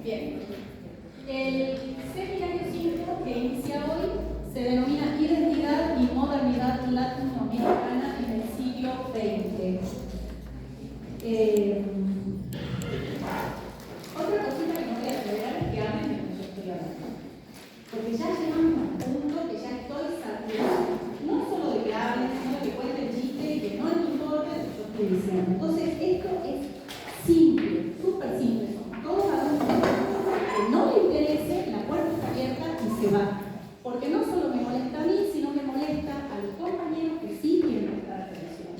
Bien. El seminario 5 que inicia hoy se denomina Identidad y Modernidad Latinoamericana en el siglo XX. Otra cosita que no voy a acelerar es que hablen de lo que yo estoy hablando. Porque ya llegamos a un punto que ya estoy saturada. No solo de que hablen, sino de que cuenten chiste y que no les importa lo que yo estoy diciendo. Entonces, esto es simple, súper simple. Son todos adultos. Que no le interese, la puerta está abierta y se va. Porque no solo me molesta a mí, sino me molesta a los compañeros que sí quieren prestar atención.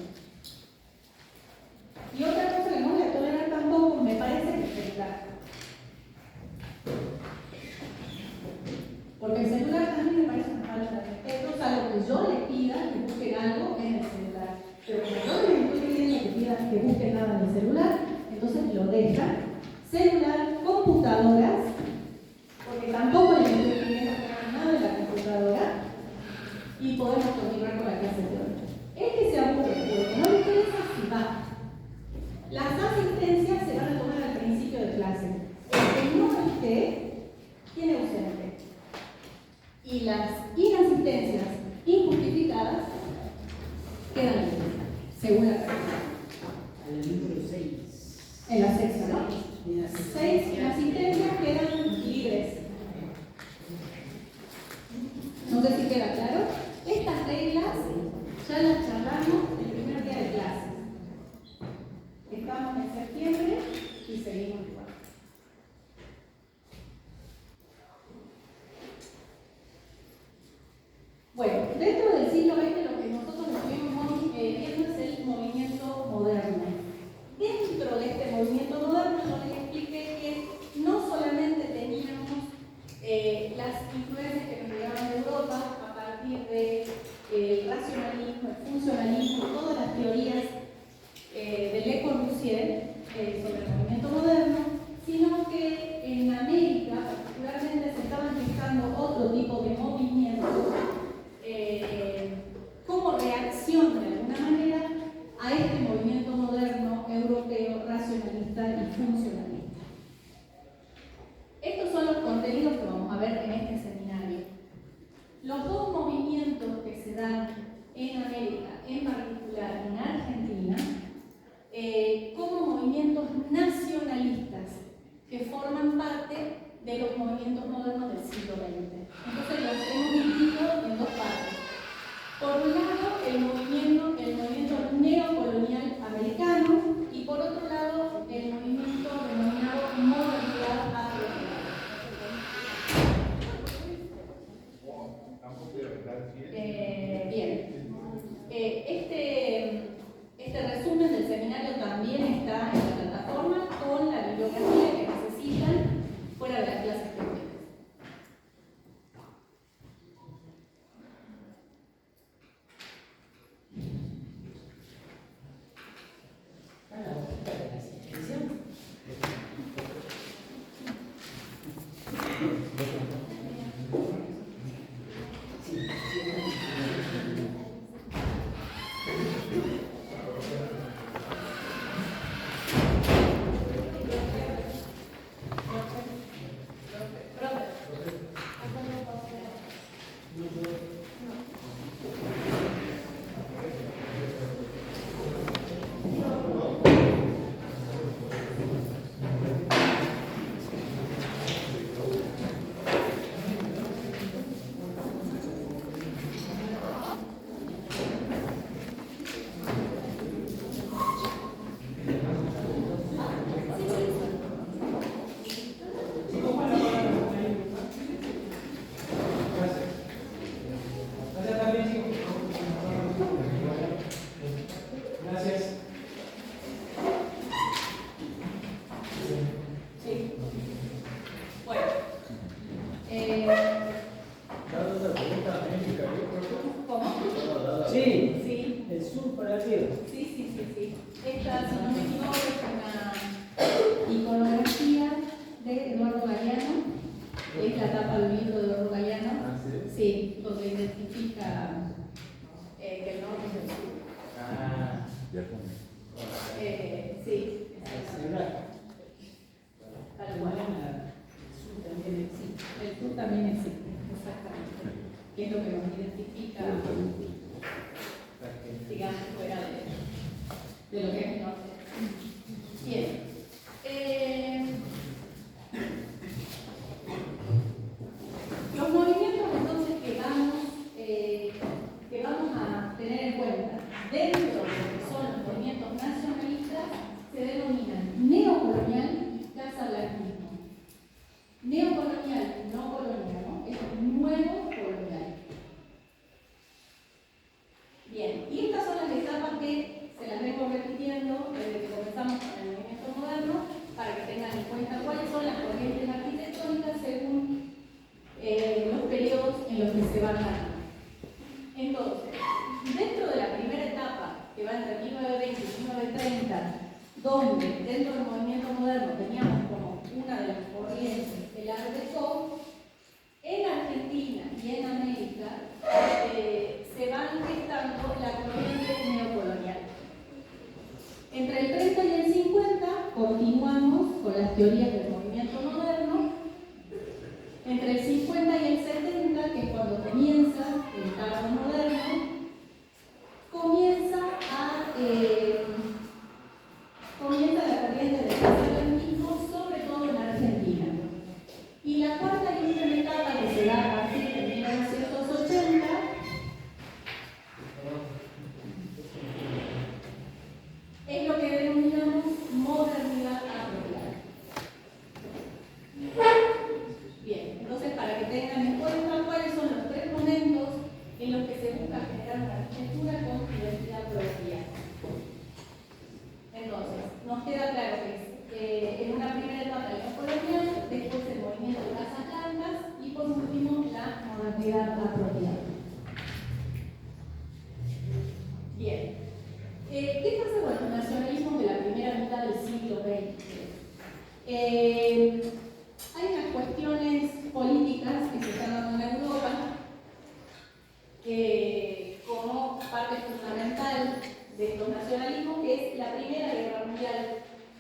Y otra cosa que no voy a tolerar tampoco, me parece que es el celular. Porque el celular también me parece una falta de respeto, salvo que yo les pida que busquen algo en el celular. Pero como yo les estoy pidiendo que busquen nada en el celular, entonces lo dejan. Celular, computadoras, porque tampoco les estoy pidiendo que hagan nada en la computadora, y podemos continuar con la clase de hoy. El que se aburre, porque no le interesa, si va. Las asistencias se van a tomar al principio de clase. El que no esté, tiene ausente. Y las inasistencias injustificadas quedan libres, según la regla. En el número 6. En la sexta, ¿no? 6 inasistencias quedan libres. No sé si queda claro. Estas reglas ya las charlamos el primer día de clase. Estamos en septiembre y seguimos igual. Bueno, dentro del siglo XX lo que nosotros estuvimos viendo es el movimiento moderno. Dentro de este movimiento moderno yo les expliqué que no solamente teníamos las influencias que nos llegaban de Europa a partir del racionalismo, el funcionalismo, todas las teorías de Le Corbusier sobre el movimiento moderno, sino que en América particularmente se estaban gestando otro tipo de movimientos como reacción de alguna manera a este movimiento moderno europeo, racionalista y funcionalista. Estos son los contenidos que vamos a ver en este seminario. Los dos movimientos que se dan en América, en particular en Argentina, como movimientos nacionalistas que forman parte de los movimientos modernos del siglo XX. Entonces los hemos dividido en dos partes. Por un lado, el movimiento neocolonial americano y por otro lado, el movimiento denominado modernidad afroamericana. Bien. Este resumen del seminario también está en la plataforma con la bibliografía que necesitan fuera de las clases que tienen. lo que nos identifica, digamos, fuera de lo que es el norte. Bien. Los movimientos entonces que vamos a tener en cuenta dentro de lo que son los movimientos nacionalistas se denominan neocolonial y casablanquismo. Neocolonial, no colonial, ¿no? Es nuevo colonial. Bien, y estas son las etapas que se las vengo repitiendo desde que comenzamos con el movimiento moderno para que tengan en cuenta cuáles son las corrientes arquitectónicas según los periodos en los que se van dando. Entonces, dentro de la primera etapa, que va entre 1920 y 1930, donde dentro del movimiento moderno teníamos como una de las corrientes el Art Deco, en Argentina y en América se van gestando la corriente neocolonial. Entre el 30 y el 50 continuamos con las teorías del movimiento moderno. Entre el 50 y el 70, que es cuando comienza el caos moderno, comienza la corriente del casablanquismo, sobre todo en Argentina. Y la cuarta y última etapa, que se da a partir de 1980, es lo que denominamos modernidad apropiada. Bien, entonces para que tengan en cuenta cuáles son los tres momentos en los que se busca generar una arquitectura con identidad propia. Entonces, nos queda claro que es en una primera etapa el neocolonial, después el movimiento de casas blancas y por último la modernidad apropiada. Bien. ¿Qué pasa con los nacionalismos de la primera mitad del siglo XX? Hay unas cuestiones políticas que se están dando en Europa como parte fundamental de estos nacionalismos, que es la Primera Guerra Mundial,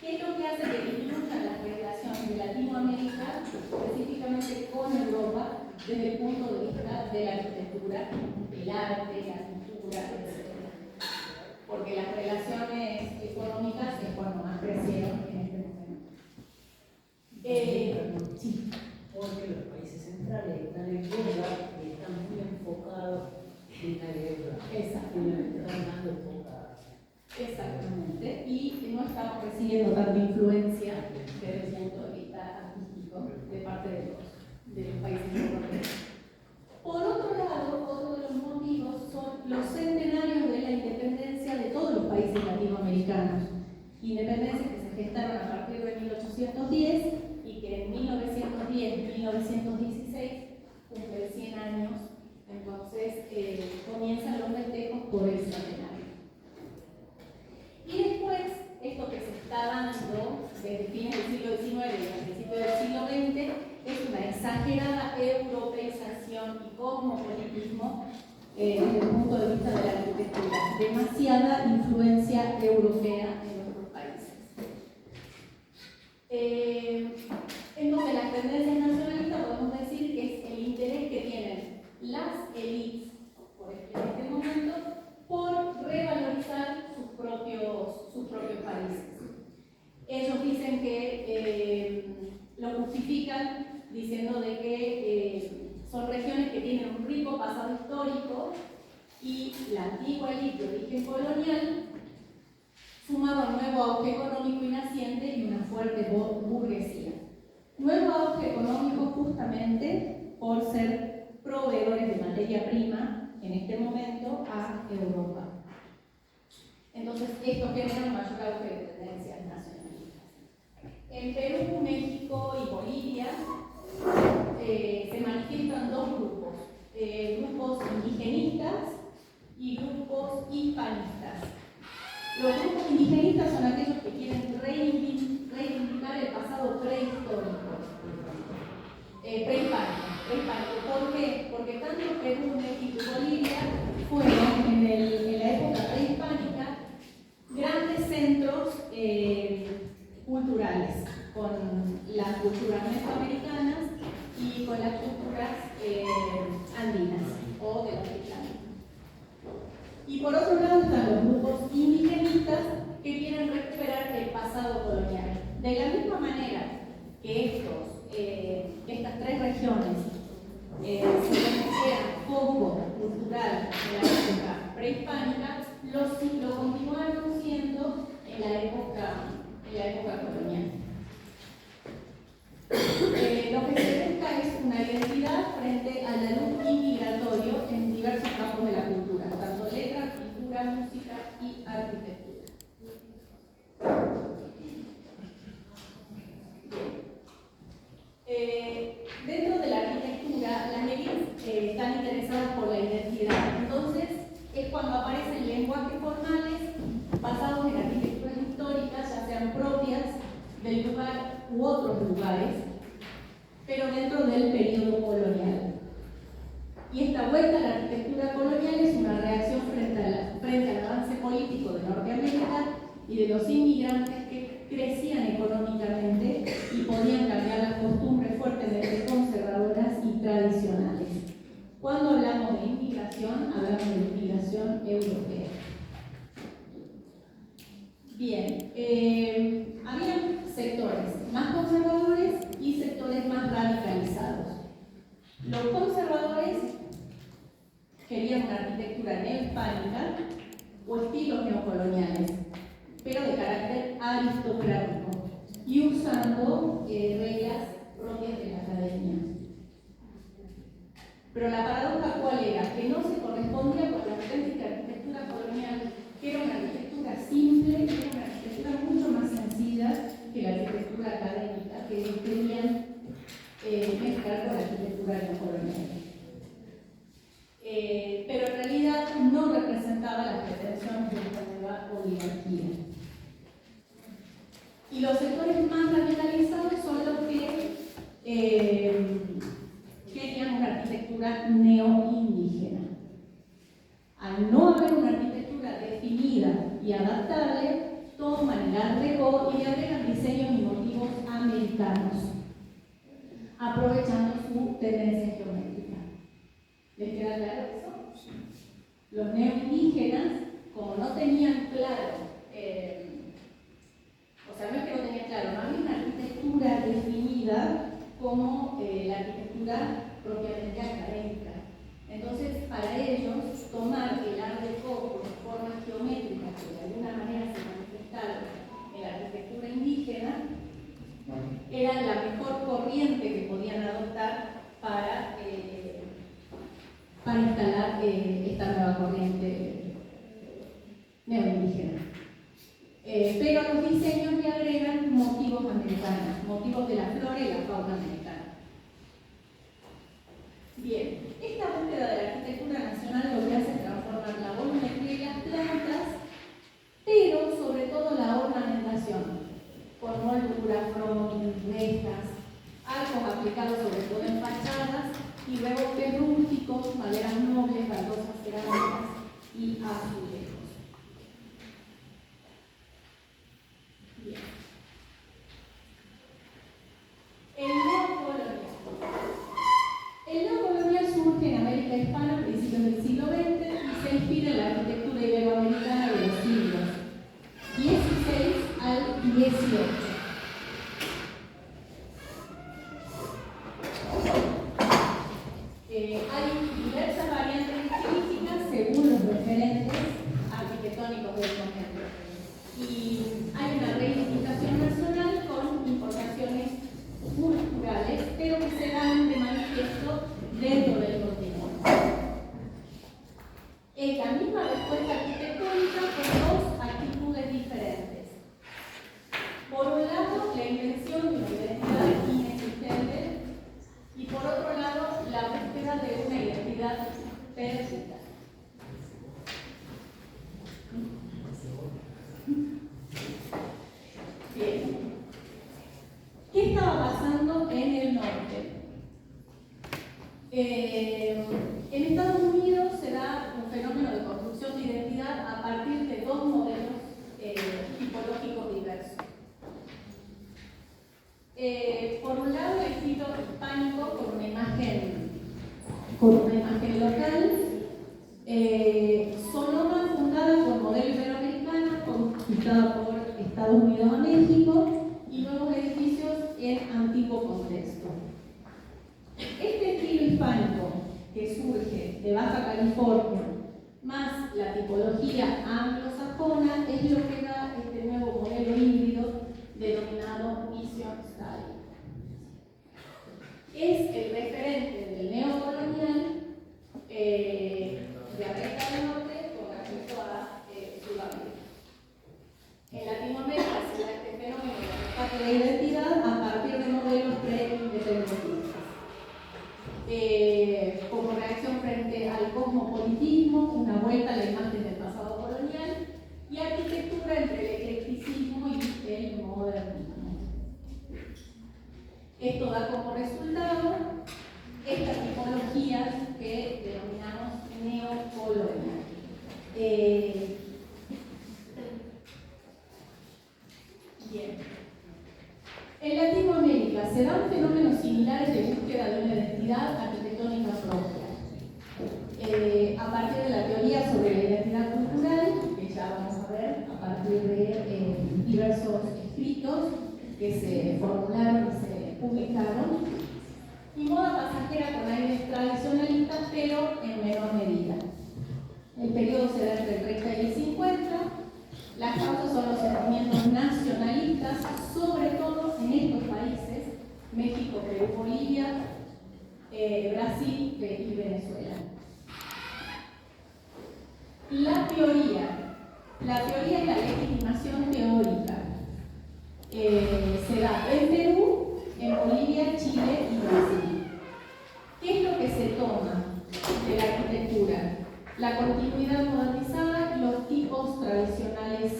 que es lo que hace que disminuyan las relaciones de Latinoamérica, específicamente con Europa, desde el punto de vista de la arquitectura, el arte, la cultura, etc. Porque las relaciones económicas es cuando más crecieron en este momento. Sí. Porque los países centrales están en guerra y están muy enfocados en la guerra. Exactamente. Están dando enfocadas. Exactamente. Y no estamos recibiendo tanta influencia desde el punto de vista artístico de parte de los países europeos. Por otro lado, otro de los motivos son los centenarios de la independencia de todos los países latinoamericanos. Independencias que se gestaron a partir de 1810 y que en 1910-1916 cumplen 100 años. Entonces comienzan los festejos por el centenario. Y después, esto que se está dando desde fines del siglo XIX y al principio del siglo XX es una exagerada europeización y cosmopolitismo desde el punto de vista de la arquitectura. Demasiada influencia europea en nuestros países. Entonces, las tendencias nacionalistas podemos decir que es el interés que tienen las élites, por ejemplo, en este momento, por revalorizar sus propios países. Ellos dicen que lo justifican diciendo de que son regiones que tienen un rico pasado histórico y la antigua élite de origen colonial, sumado a un nuevo auge económico y naciente y una fuerte burguesía. Nuevo auge económico justamente por ser proveedores de materia prima en este momento a Europa. Entonces, esto genera un mayor auge de tendencias nacionalistas. En Perú, México y Bolivia se manifiestan dos grupos, grupos indigenistas y grupos hispanistas. Los grupos indigenistas son aquellos que quieren reivindicar el pasado prehistórico, prehispánico. ¿Por qué? Porque tanto Perú, México y Bolivia fueron en la época prehispánica grandes centros culturales, con las culturas mesoamericanas y con las culturas andinas. o del altiplano. Y por otro lado están los grupos indigenistas que quieren recuperar el pasado colonial. De la misma manera que estas tres regiones eran foco cultural de la época prehispánica, lo continuaron siendo en la época colonial. Lo que se busca es una identidad frente al alumno inmigratorio en diversos campos de la cultura, tanto letra, pintura, música y arquitectura. Dentro de la arquitectura, las élites están interesadas por la identidad. Entonces, es cuando aparecen lenguajes formales basados en arquitecturas históricas, ya sean propias del lugar u otros lugares, pero dentro del periodo colonial. Y esta vuelta a la arquitectura colonial es una reacción frente al avance político de Norteamérica y de los inmigrantes que crecían económicamente y podían cambiar las costumbres fuertemente conservadoras y tradicionales. Cuando hablamos de inmigración, hablamos de inmigración europea. Bien, había sectores más conservadores y sectores más radicalizados. Los conservadores querían una arquitectura neohispánica o estilos neocoloniales, pero de carácter aristocrático y usando reglas propias de la academia. Pero la paradoja ¿cuál era? Que no se correspondía con la auténtica arquitectura colonial, que era una arquitectura simple, que era una arquitectura mucho más sencilla que la arquitectura académica que ellos querían mezclar con la arquitectura neocolonial. Pero en realidad no representaba las pretensiones de esta nueva oligarquía. Y los sectores más radicalizados son los que querían una arquitectura neoindígena. Al no haber una arquitectura definida y adaptable, toman el Art Deco y le agregan diseños y motivos americanos, aprovechando su tendencia geométrica. ¿Les queda claro eso? Los neoindígenas, como no tenían claro, no es que no tenían claro, no había una arquitectura definida como la arquitectura propiamente académica. Entonces, para ellos, tomar el Art Deco con formas geométricas que de alguna manera se manifestaron en la arquitectura indígena era la mejor corriente que podían adoptar para instalar esta nueva corriente neoindígena. Pero a los diseños le agregan motivos americanos, motivos de la flora y la fauna americana. Bien, esta búsqueda de la arquitectura nacional lo que hace es transformar la volumetría y las plantas, pero sobre todo la ornamentación, con molduras, frontis, rejas, arcos aplicados sobre todo en fachadas y rebotes rústicos, maderas nobles, baldosas cerámicas y azulejos. Bien. El neocolonial surge en América Hispana a principios del siglo XX y se inspira en la arquitectura iberoamericana de los siglos XVI al XVIII. Hay diversas variantes estilísticas según los referentes arquitectónicos del momento. Y hay una reivindicación nacional con importaciones culturales, pero que se dan de manifiesto dentro del continente. Es la misma respuesta arquitectónica con dos actitudes diferentes. Por un lado, la invención de una identidad inexistente y por otro lado, la búsqueda de una identidad perdida. Bien. ¿Qué estaba pasando en el norte? En Estados Unidos se da un fenómeno de construcción de identidad a partir de dos modelos tipológicos diversos. Por un lado, el estilo hispánico con una imagen con una imagen local. Sonoma, fundada por modelo iberoamericana, conquistada por Estados Unidos a México, y nuevos edificios en antiguo contexto. Este estilo hispánico que surge de Baja California, más la tipología anglosajona, es lo que da este nuevo modelo híbrido denominado Mission Style. Es el referente del neocolonial de América del Norte con respecto a Sudamérica. En Latinoamérica se da este fenómeno de rescate de identidad a partir de modelos pre-independentistas. Como reacción frente al cosmopolitismo, una vuelta a la imagen del pasado colonial, y arquitectura entre el eclecticismo y el modernismo. Esto da como resultado estas tipologías que denominamos neocolonial. Bien. En Latinoamérica se dan fenómenos similares de búsqueda de una identidad arquitectónica propia. A partir de la teoría sobre la identidad cultural, que ya vamos a ver a partir de diversos escritos que se formularon y se publicaron, y moda pasajera con aires tradicionalistas, pero en menor medida. El periodo se da entre el 30 y el 50. Las causas son los sentimientos nacionalistas, sobre todo en estos países: México, Perú, Bolivia, Brasil y Venezuela. La teoría es la legitimación teórica. Se da en Perú, en Bolivia, Chile y Brasil. ¿Qué es lo que se toma de la arquitectura? La continuidad modernizada, los tipos tradicionales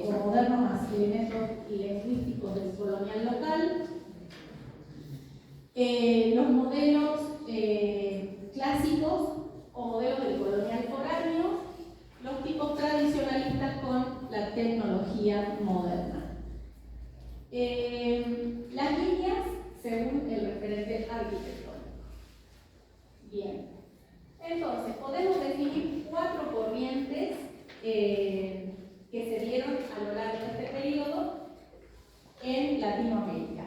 o modernos más elementos lingüísticos del colonial local, los modelos clásicos o modelos del colonial foráneo, los tipos tradicionalistas con la tecnología moderna. Las líneas según el referente arquitectónico. Bien, entonces podemos definir 4 corrientes que se dieron a lo largo de este periodo en Latinoamérica: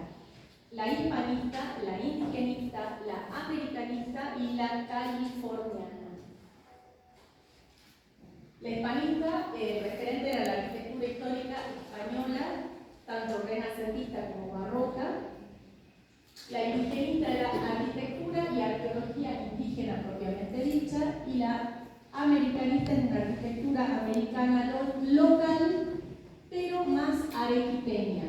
la hispanista, la indigenista, la americanista y la californiana. La hispanista, referente a la arquitectura histórica española, tanto renacentista como barroca. La indigenista era arquitectura y arqueología indígena propiamente dicha, y la americanista es una arquitectura americana local, pero más arequipeña.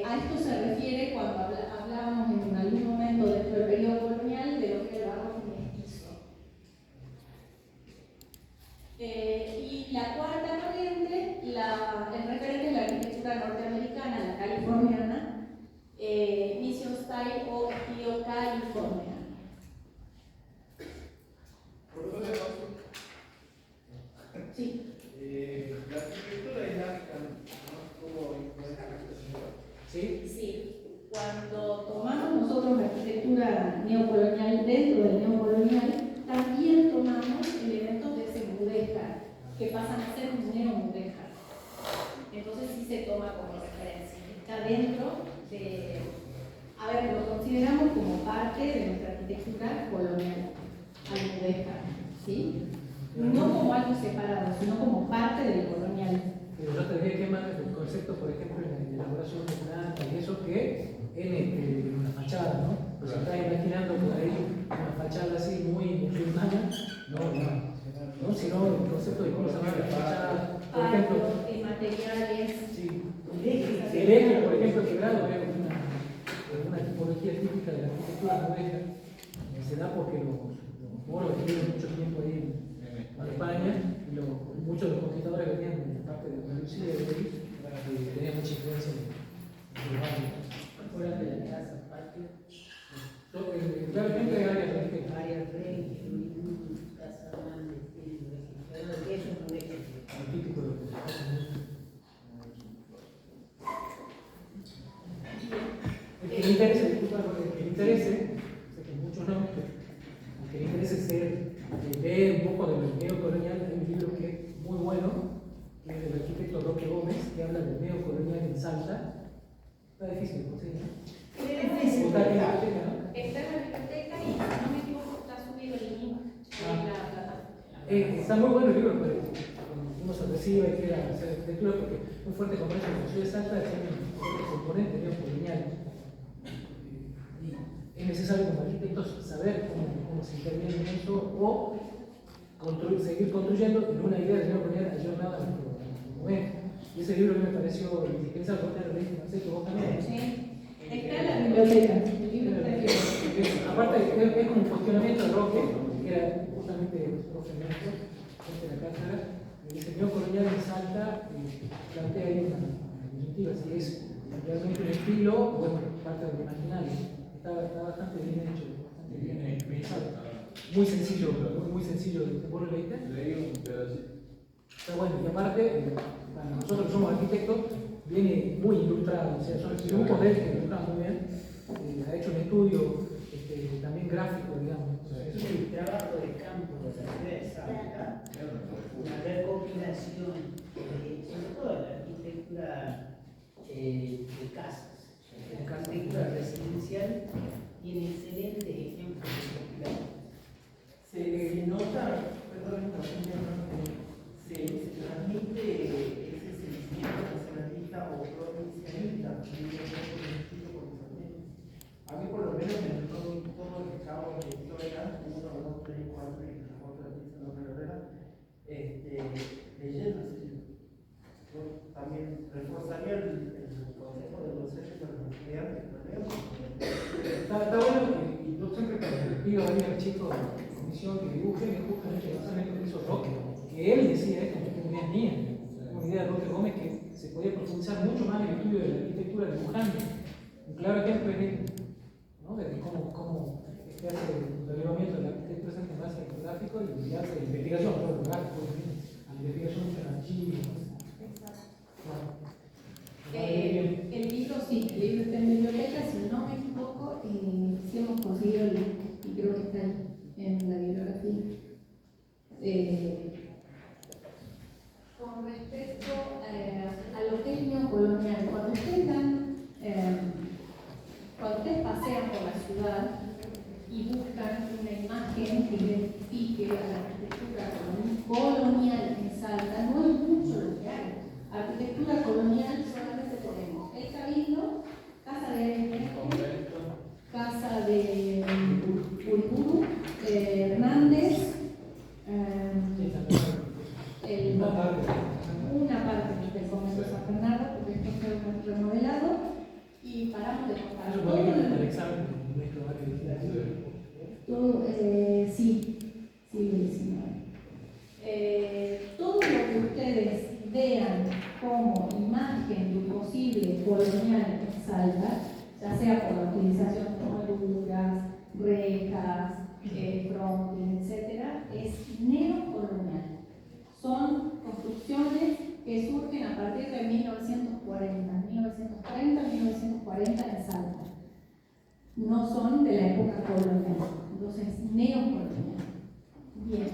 A esto se refiere cuando hablábamos en algún momento dentro del periodo colonial de lo que es el barroco mestizo. Y la cuarta corriente, el referente es la arquitectura norteamericana, la californiana, Mission Style o estilo californiano. Sí. La arquitectura dinámica, ¿no? ¿Cómo influencia esta? ¿Sí? Sí. Cuando tomamos nosotros la arquitectura neocolonial, dentro del neocolonial, también tomamos elementos de ese mudéjar, que pasan a ser un neomudéjar. Entonces sí se toma como referencia. Está dentro de... A ver, lo consideramos como parte de nuestra arquitectura colonial, al mudéjar, ¿sí? No como algo separado, sino como parte del colonial. Pero yo te diría que más el concepto, por ejemplo, en la elaboración de planta y eso, que en una fachada, ¿no? Pues si estás imaginando por ahí una fachada así muy musulmana, no, sino el concepto de cómo se llama la fachada, por ejemplo. Materiales. Sí, el eje, por ejemplo, quebrado es una tipología típica de la arquitectura mudéjar. Se da porque los moros estuvieron mucho tiempo ahí en España, y muchos de los conquistadores venían de parte de Andalucía y de ahí, tenían mucha influencia en los barrios. Fuera de la casa, patio. Claramente hay áreas de Área frente, casa grande, eso es un ejemplo. típico de lo que se pasa mucho. El que me interese, disculpa, el que me interese, sé que es muy poco del neocolonial, hay un libro que es muy bueno, que es del arquitecto Roque Gómez, que habla del neocolonial en Salta. Está difícil de conseguir, ¿no? Está en la biblioteca, ¿no? Está en la biblioteca y, si no me equivoco, está subido el link en la plataforma. Está muy bueno el libro, pero cuando uno se recibe y quiere hacer arquitectura, porque es muy fuerte con eso. En la ciudad de Salta tiene un fuerte componente neocolonial. Y es necesario como arquitectos saber cómo se interviene en eso o seguir construyendo en una idea de neocolonial ayornada a nuestro momento. Y ese libro a mí me pareció indispensable. Vos te lo leíste, no sé, que vos también. Sí. Está en la biblioteca. El libro está en la biblioteca. Aparte, es como un cuestionamiento de Roque, que era justamente profe nuestro, de la cátedra, el diseño colonial en Salta plantea ahí una disyuntiva, si es realmente un estilo o es parte del imaginario. Está bastante bien hecho, bastante bien pensado. Muy sencillo, muy sencillo. ¿Vos lo leíste? Leí un pedacito. Está bueno, y aparte, para nosotros que somos arquitectos, viene muy ilustrado, o sea, son dibujos de él que ilustran muy bien. Ha hecho un estudio también gráfico, digamos. Es el trabajo de campo de la ciudad de Salta, una recopilación, sobre todo de la arquitectura de casas. La arquitectura residencial tiene excelentes ejemplos de recopilación. Se nota, perdón, se transmite ese sentimiento nacionalista o provincialista. A mí por lo menos me notó todo el que acabo de historia, 1, 2, 3, 4 y las otras dicen no me lo verán, leyendo ese libro. Yo también reforzaría el consejo de los docentes para los estudiantes que lo lean. Está bueno, y yo siempre les pido a los chicos de la comisión que dibujen, es justamente basado en lo que hizo Roque, que él decía esto, no tengo ideas mías, una idea de Roque Gómez que se podía profundizar mucho más en el estudio de la arquitectura dibujando. Un claro ejemplo es él, ¿no? De cómo hace el relevamiento de la arquitectura en base geográfico y hace investigación, todo el lugar, a la investigación de archivos. El libro sí, el libro está en la biblioteca, si no me equivoco, sí hemos conseguido el link y creo que está en la bibliografía. Con respecto a lo que es neocolonial, cuando ustedes pasean por la ciudad y buscan una imagen que identifique a la arquitectura colonial en Salta, no es mucho lo que hay. Arquitectura colonial solamente tenemos el Cabildo, Casa de Casa de Uriburu, Hernández, una parte del convento de San Bernardo, porque esto fue remodelado, y paramos de contar todo, sí, todo lo que ustedes vean como imagen de un posible colonial en Salta, ya sea por la utilización de molduras, rejas, frontis, etc., es neocolonial. Son construcciones que surgen a partir de 1940 en Salta. No son de la época colonial, entonces neocolonial. Bien.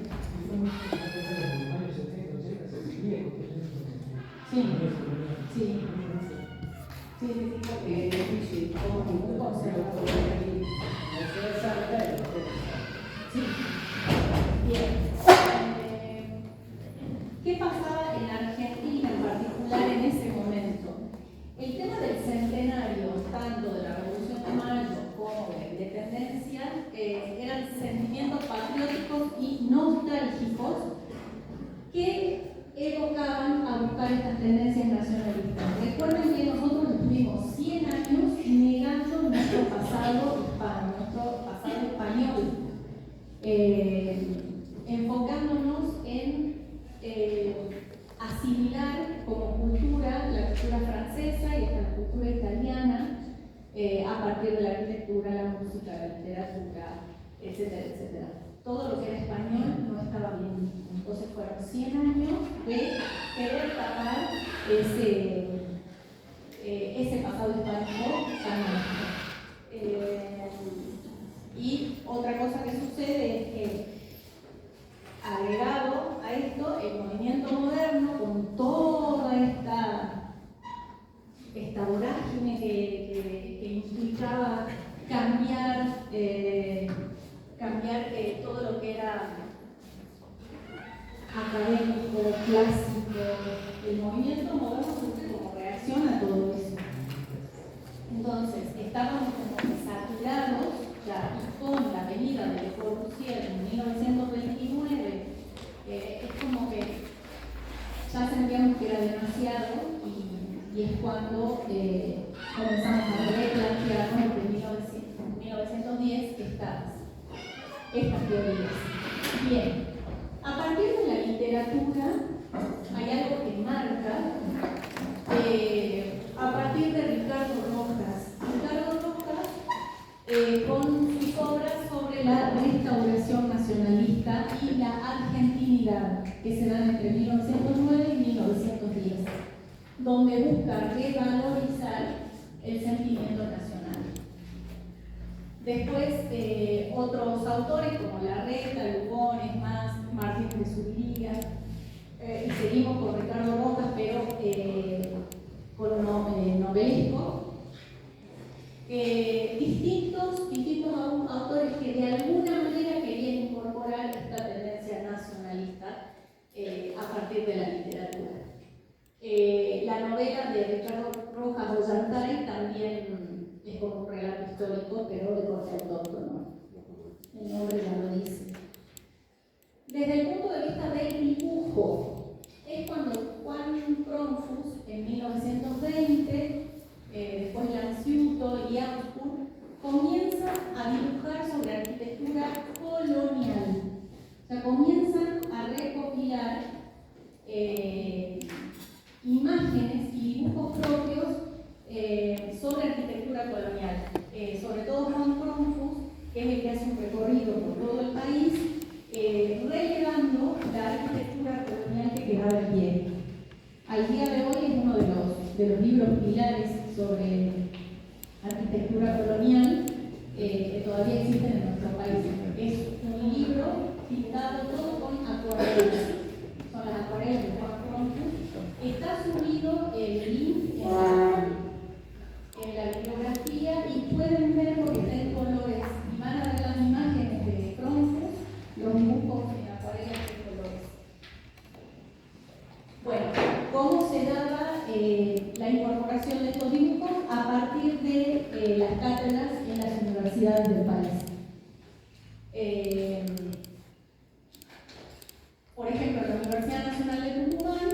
Sí, porque Sí, un conservador de la ciudad de Salta. sí. Bien. ¿Qué pasaba en Argentina en particular en ese momento? El tema del centenario, tanto de la Revolución de Mayo como de la independencia, eran sentimientos patrióticos y nostálgicos que evocaban a buscar estas tendencias nacionalistas. Recuerden que nosotros estuvimos 100 años negando nuestro pasado hispano, nuestro pasado español, enfocándonos en asimilar como cultura la cultura francesa y la cultura italiana a partir de la arquitectura, la música, la literatura, etcétera, etcétera. Todo lo que era español no estaba bien visto. Entonces fueron 100 años de querer tapar ese pasado hispánico tan mágico. Y otra cosa que sucede es que agregado esta vorágine que implicaba cambiar todo lo que era académico, clásico, el movimiento moderno surge como reacción a todo eso. Entonces, estábamos como que saturados ya, y con la venida de Le Corbusier en 1929, es como que ya sentíamos que era demasiado y es cuando comenzamos a replantearnos en 1910 estas teorías. Bien, a partir de la literatura hay algo que marca a partir de Ricardo Rojas. Ricardo Rojas con sus obras sobre la restauración nacionalista y la argentinidad que se dan entre 1909 y 1910, donde busca revalorizar el sentimiento nacional. Después, otros autores como Larreta, Lugones, Martín de Zubilía, y seguimos con Ricardo Rojas, pero con un novelesco. Distintos autores que de alguna manera querían incorporar esta tendencia nacionalista a partir de la literatura. La novela de Ricardo Rojas Ollantay también es como un relato histórico, pero de corte autóctono. El nombre ya lo dice. Desde el punto de vista del dibujo, es cuando Juan Pronfus, en 1920, después Lanciuto y Augsburg, comienzan a dibujar sobre arquitectura colonial. O sea, comienzan a recopilar imágenes y dibujos propios sobre arquitectura colonial. Sobre todo Juan Pronfus, que es el que hace un recorrido por todo el país, relevando la arquitectura colonial que quedaba en pie. Al día de hoy es uno de los libros pilares sobre arquitectura colonial que todavía existen en nuestro país. Es un libro pintado todo con acuarelas. Son las acuarelas de Juan Pronfus. Está subido el link en la bibliografía y pueden ver porque está en colores y van a ver las imágenes de Pronfus, los dibujos en acuarelas de colores. Bueno, ¿cómo se daba la incorporación de estos dibujos? A partir de las cátedras en las universidades del país. Por ejemplo, la Universidad Nacional de Tucumán,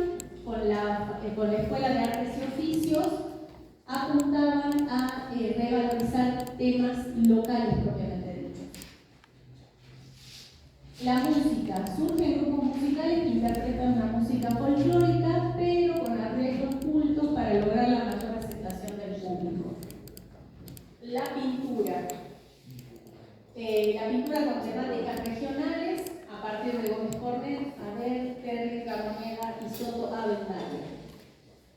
con la Escuela de Artes y Oficios, apuntaban a revalorizar temas locales propiamente dichos. La música. Surgen grupos musicales que interpretan una música folclórica, pero con arreglos cultos para lograr la mayor aceptación del público. La pintura. La pintura con temáticas regionales, a partir de Gómez Cornet, Abel, Terry, Carbonella y Soto Avendaño.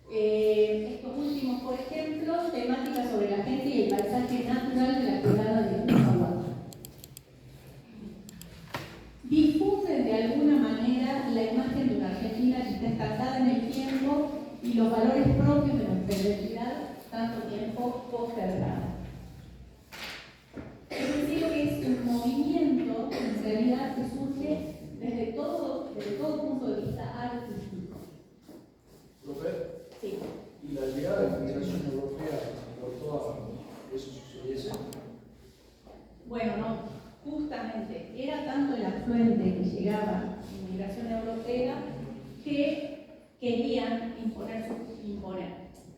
Estos últimos, por ejemplo, temáticas sobre la gente y el paisaje natural de la quebrada de Humahuaca. Difunden de alguna manera la imagen de una Argentina que está estancada en el tiempo y los valores propios de nuestra identidad, tanto tiempo postergada. Es decir, que es un movimiento en realidad que surge desde todo punto de vista artístico. ¿Profe? Sí. ¿Y la llegada de la migración europea aportó a que eso sucediese? Bueno, no, justamente era tanto el afluente que llegaba de inmigración europea que querían imponer.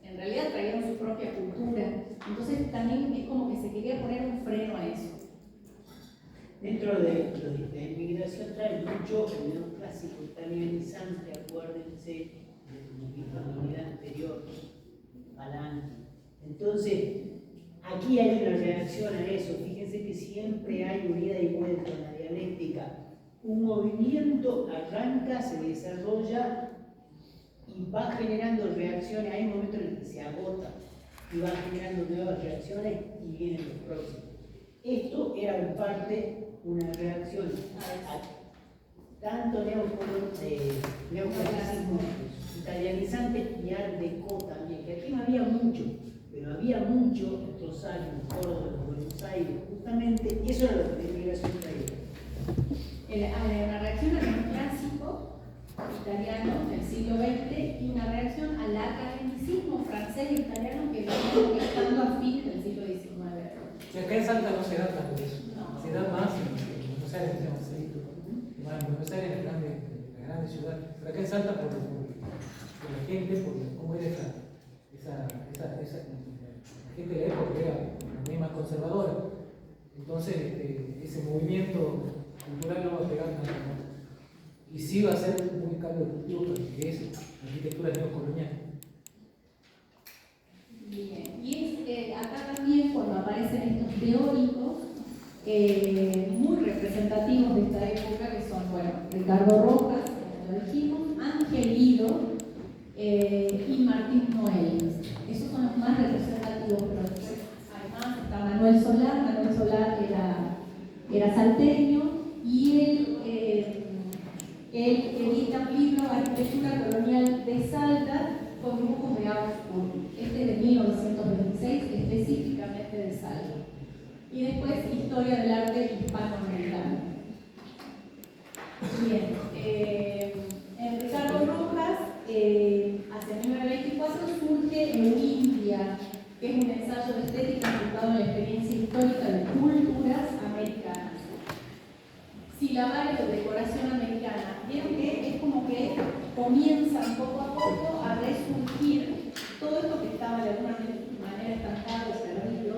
En realidad trajeron su propia cultura, entonces también es como que se quería poner un freno a eso. Dentro de la inmigración trae mucho el neoclásico italianizante, acuérdense de la unidad anterior, Palanti. Entonces, aquí hay una reacción a eso. Fíjense que siempre hay una ida y vuelta en la dialéctica. Un movimiento arranca, se desarrolla y va generando reacciones. Hay un momento en el que se agota y va generando nuevas reacciones y vienen los próximos. Esto era en parte una reacción a tanto neoclasicismo italianizante y art déco también, que aquí no había mucho. llovía mucho estos años, Córdoba, Buenos Aires, justamente eso era lo que la inmigración traía. Una reacción al neoclásico italiano del siglo XX y una reacción al academicismo francés e italiano que venía estando a fines del siglo XIX. Y acá en Salta no se da tanto eso, No. se da más en Buenos Aires, que se llama Cerrito. Bueno, en Buenos Aires, en las grandes ciudades, pero acá en Salta por la gente, por cómo era la gente de la época que era también más conservadora. Entonces, ese movimiento cultural no va a pegar nada. Y sí va a ser un cambio de cultivo porque es la arquitectura neocolonial. Bien, y acá también cuando aparecen estos teóricos muy representativos de esta época, que son, bueno, Ricardo Rojas, como lo dijimos, Ángel Guido y Martín Noel. Esos son los más representativos, pero después además está Manuel Solar era salteño, y él edita un libro, Arquitectura Colonial de Salta, con dibujos de Augsburg. Este es de 1926, específicamente de Salta. Y después, Historia del Arte Hispanoamericano. Bien, en Ricardo Rojas, hacia 1924, surge Eurindia, que es un ensayo de estética enfocado en la experiencia histórica de culturas americanas. Silabario de decoración americana. Vieron que es como que comienzan poco a poco a resurgir todo esto que estaba de alguna manera estancado, perdido,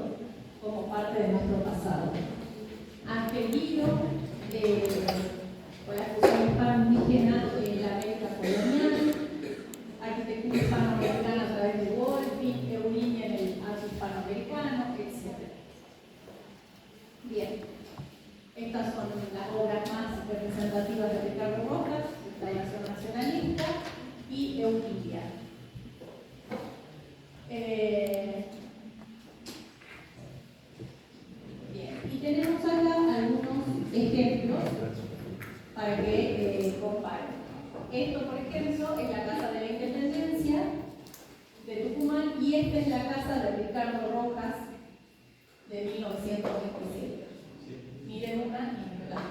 como parte de nuestro pasado. Ángel Guido, con la fusión hispano-indígena en la América colonial, arquitectura hispanoamericana a través de Wolfing, Eulinia en el arte hispanoamericano, etc. Bien. Estas son las obras más representativas de Ricardo Rojas, La Nación Nacionalista y Eulinia. Bien, y tenemos acá algunos ejemplos para que comparen. Esto, por ejemplo, es la Casa de la Independencia de Tucumán y esta es la casa de Ricardo Rojas de 1927. Miren una y miren la otra.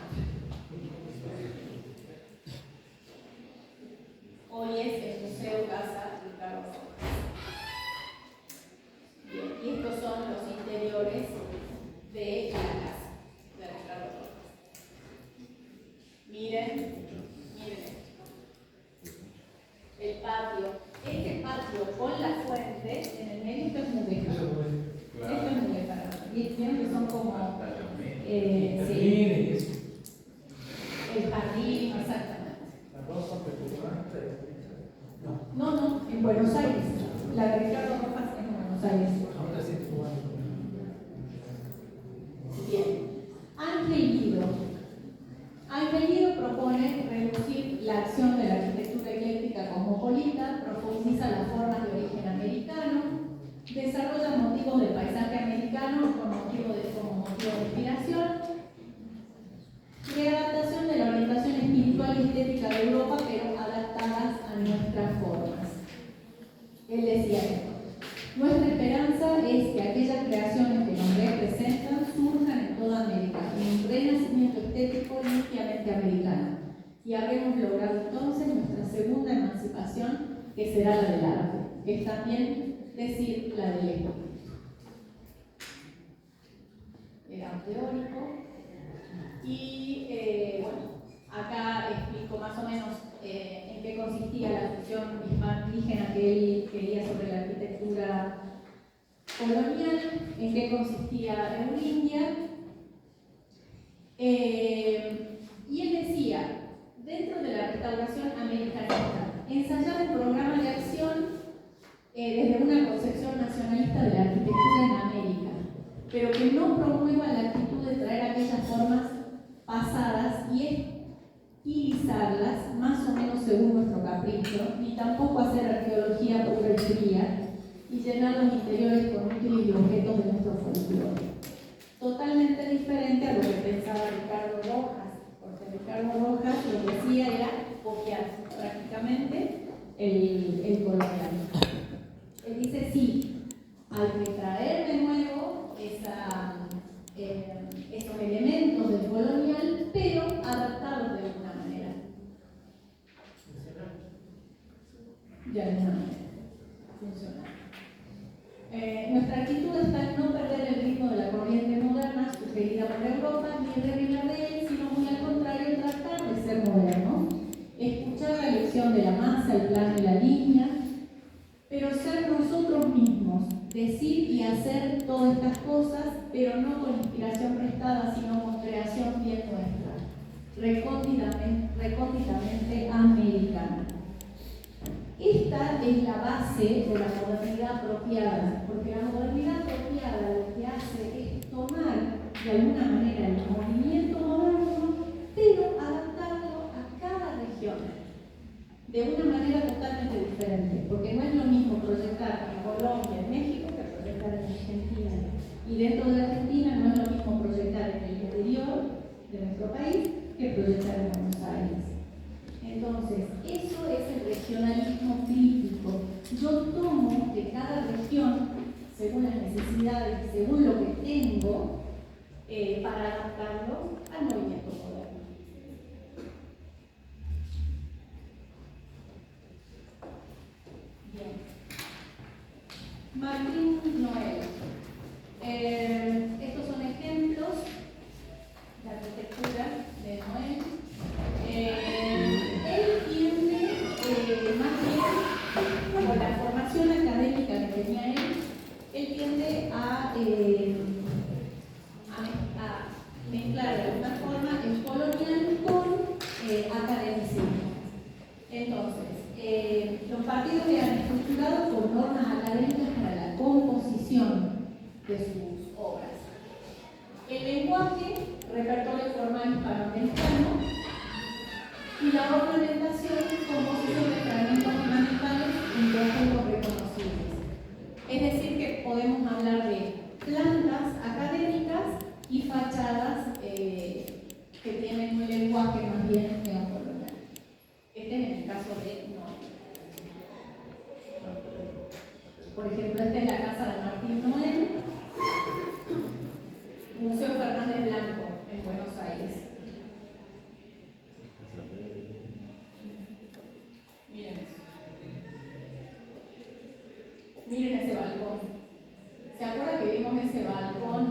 Hoy es el Museo Casa Ricardo Rojas. Bien, y estos son los interiores de la casa de Ricardo Rojas. Miren esto. El patio. Este patio con la fuente en el medio, esto es mudéjar. Esto es mudéjar. Y vieron que son como sí. El jardín, exactamente. No, en Buenos Aires. La de Ricardo Rojas es en Buenos Aires. Bien. Ángel Guido propone reducir la acción de la arquitectura ecléctica cosmopolita, profundiza las formas de origen americano, desarrolla motivos del paisaje americano como motivo de inspiración, readaptación de la orientación espiritual y estética de Europa, pero adaptadas a nuestras formas. Él decía esto: nuestra esperanza es que aquellas creaciones que nos representan surjan en toda América, en un renacimiento estético limpiamente americano, y habremos logrado entonces nuestra segunda emancipación, que será la del arte, que es también decir la del espíritu. Era un teórico. Y bueno, acá explico más o menos en qué consistía la fusión hispano-indígena que él quería sobre la arquitectura colonial, en qué consistía Eurindia. Y él decía, dentro de la restauración americanista, ensayar un programa de acción desde una concepción nacionalista de la arquitectura en América, pero que no promueva la actitud de traer aquellas formas pasadas y estilizarlas más o menos según nuestro capricho, ni tampoco hacer arqueología pura y fría y llenar los interiores con útiles y objetos de nuestro folclore. Totalmente diferente a lo que pensaba Ricardo Rojas, porque Ricardo Rojas lo que hacía era copiar prácticamente el colonialismo. Él dice sí, hay que traer de nuevo esos elementos del colonial, pero adaptarlos de alguna manera. De alguna manera. Funcional. Nuestra actitud está en no perder el ritmo de la corriente moderna sugerida por Europa, ni renegar de él, sino muy al contrario, tratar de ser modernos, escuchar la lección de la masa, el plano y la línea, pero ser nosotros mismos, decir y hacer todas estas cosas, pero no con inspiración prestada, sino con creación bien nuestra, recónditamente americana. Esta es la base de la modernidad apropiada, porque la modernidad apropiada lo que hace es tomar de alguna manera el movimiento moderno, pero adaptarlo a cada región, de una manera totalmente diferente, porque no es lo mismo proyectar en Colombia, en México, que proyectar en Argentina, y dentro de Argentina no es lo mismo proyectar en el interior de nuestro país que proyectar en Buenos Aires. Entonces, eso es el regionalismo crítico. Yo tomo de cada región, según las necesidades, según lo que tengo, para adaptarlo al movimiento moderno. Bien. Martín Noel. Estos son ejemplos de arquitectura de Noel. Él tiende, más bien, por la formación académica que tenía él tiende a mezclar de alguna forma el colonial con academicismo. Entonces, los partidos eran estructurados por normas académicas para la composición de sus obras. El lenguaje, repertorio formal hispanoamericano, y la ornamentación, composición de fragmentos ornamentales en conjuntos reconocibles. Es decir, que podemos hablar de plantas académicas y fachadas que tienen un lenguaje más bien neocolonial. Este es el caso de Noel. Por ejemplo, esta es la casa de Martín Noel, Museo Fernández Blanco, en Buenos Aires. Miren eso. Miren ese balcón. ¿Se acuerdan que vimos ese balcón?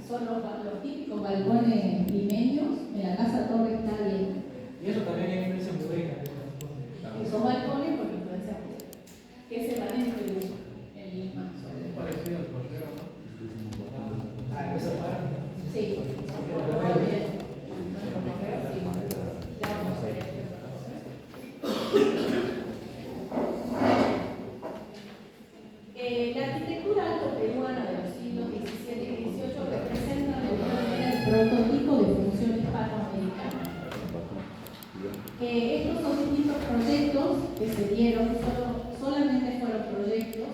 Son los típicos balcones limeños. En la casa Torre está bien. Y eso también es influencia mudéjar. Esos balcones por influencia mudéjar, que se van en Perú, en Lima. Parecido al correo, ¿no? Esa parte. Sí, muy bien. Ya vamos a ver este. La arquitectura alto-peruana de los siglos XVII y XVIII representa de alguna manera el prototipo de función hispanoamericana. Estos son distintos proyectos que se dieron, solamente fueron proyectos,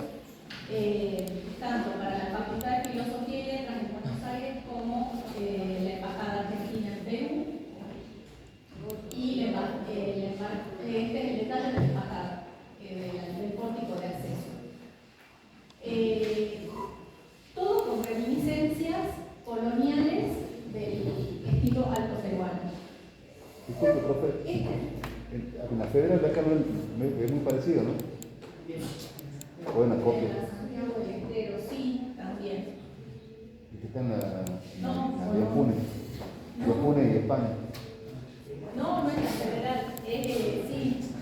tanto para la Facultad de Filosofía y Letras en Buenos Aires como la Embajada Argentina en Perú. Y este es el detalle de la embajada, del pórtico de acceso. Todo con reminiscencias coloniales del estilo alto peruano. Disculpe, profe. En la Federal de acá es muy parecido, ¿no? O en la copia. En la Santiago del Estero, sí, también. Y que está en la No, Yopune. Yopune y España. No, no es la Federal, sí,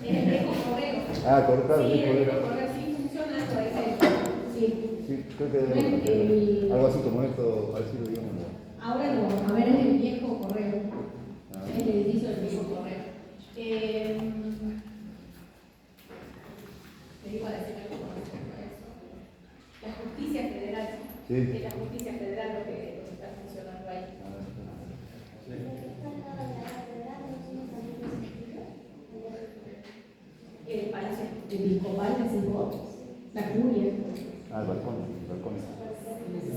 es el viejo correo. Ah, cortado, Sí, el el viejo viejo correo sí funciona, pero es el, sí. Sí, creo que algo así como esto, parecido, digamos. Ahora lo vamos a ver, es el viejo correo. Ah. Es el edificio del viejo correo. Te iba a decir algo con respecto a eso. La justicia federal. Sí. Es la justicia federal lo que está funcionando ahí. El palacio episcopal, decís vos, la curia. Ah, el balcón.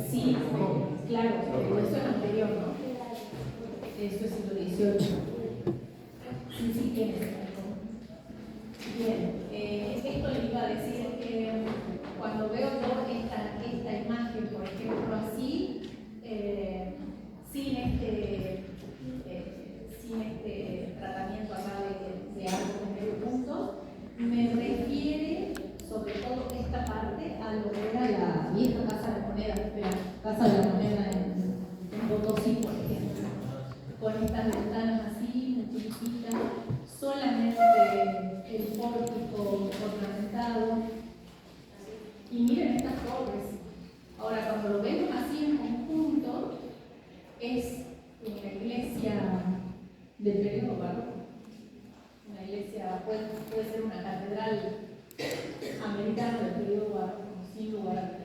Sí, claro, pero eso es anterior, ¿no? Eso es siglo XVIII. Sí, tiene ese balcón. Bien, esto le iba a decir que cuando veo yo esta Moneda, de la Casa de la Moneda en Potosí, por ejemplo, con estas ventanas así, muy chiquititas, solamente el pórtico ornamentado. Y miren estas torres. Ahora, cuando lo vemos así en conjunto, es una iglesia del periodo barroco. Una iglesia, puede ser una catedral americana del periodo barroco, sin lugar a dudas.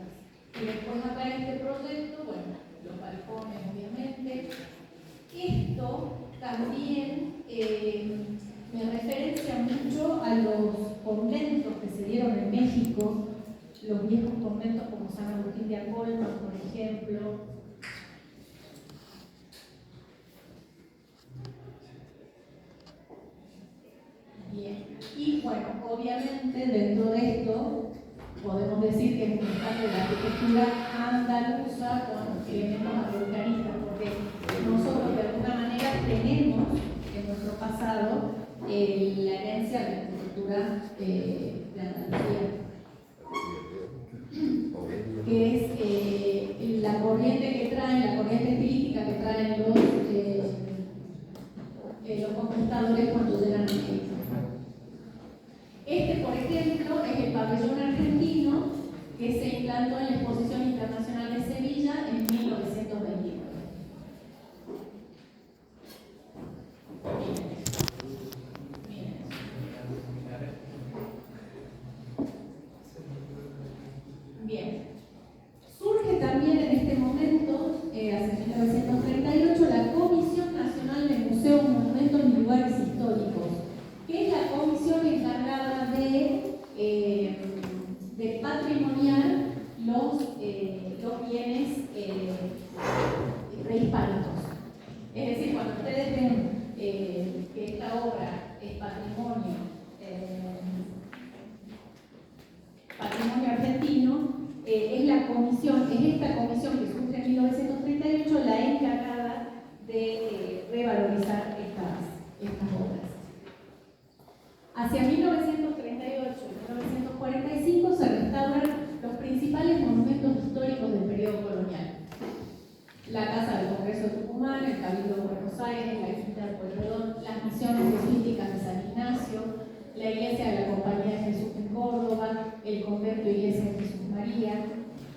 Y después acá en este proyecto, bueno, los balcones obviamente. Esto también me referencia mucho a los conventos que se dieron en México, los viejos conventos como San Agustín de Acolma, por ejemplo. Bien, y bueno, obviamente dentro de esto podemos decir que es un estado de la arquitectura andaluza con elementos americanistas, porque nosotros de alguna manera tenemos en nuestro pasado la herencia de la arquitectura de Andalucía, que es la corriente que traen, la corriente estilística que traen los conquistadores cuando llegan a América. Este, por ejemplo, es el pabellón argentino que se implantó en la Exposición Internacional de Sevilla en 1929. Bien. Surge también en este momento, hacia 1938, la Comisión Nacional de Museos, Monumentos y Lugares Históricos, que es la comisión encargada de patrimoniar los bienes prehispánicos. Es decir, cuando ustedes ven que esta obra es patrimonio argentino, es la comisión, es esta comisión que surge en 1938 la encargada de revalorizar estas obras. Hacia 1938 y 1945 se restauran los principales monumentos históricos del periodo colonial. La Casa del Congreso de Tucumán, el Cabildo de Buenos Aires, la Quinta de Pueyrredón, las misiones jesuíticas de San Ignacio, la Iglesia de la Compañía de Jesús en Córdoba, el Convento Iglesia de Jesús María.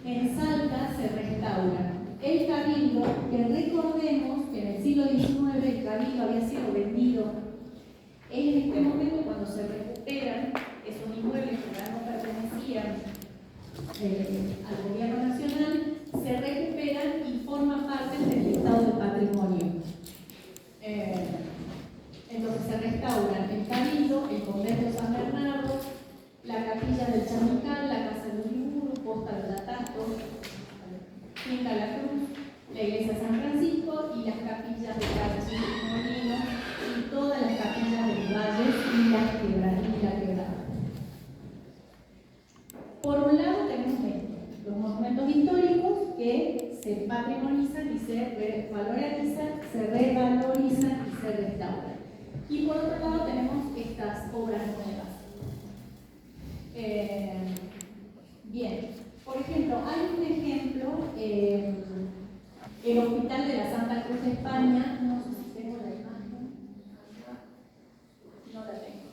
En Salta se restaura el Cabildo, que recordemos que en el siglo XIX el Cabildo había sido vendido. En este momento, cuando se recuperan esos inmuebles que ya no pertenecían al gobierno nacional, se recuperan y forman parte del listado de patrimonio. Entonces se restauran el Cabildo, el Convento San Bernardo, la Capilla del Chamical, la Casa de Uriburu, Posta del Atato, Finca La Cruz, la Iglesia de San Francisco y las capillas de Cachi y Molino y todas las capillas del Valle y la Quebrada. Por un lado tenemos los monumentos históricos que se patrimonizan y se revalorizan y se restauran. Y por otro lado tenemos estas obras nuevas. Bien, por ejemplo, hay un ejemplo, el Hospital de la Santa Cruz de España, no sé si tengo la imagen, no la tengo,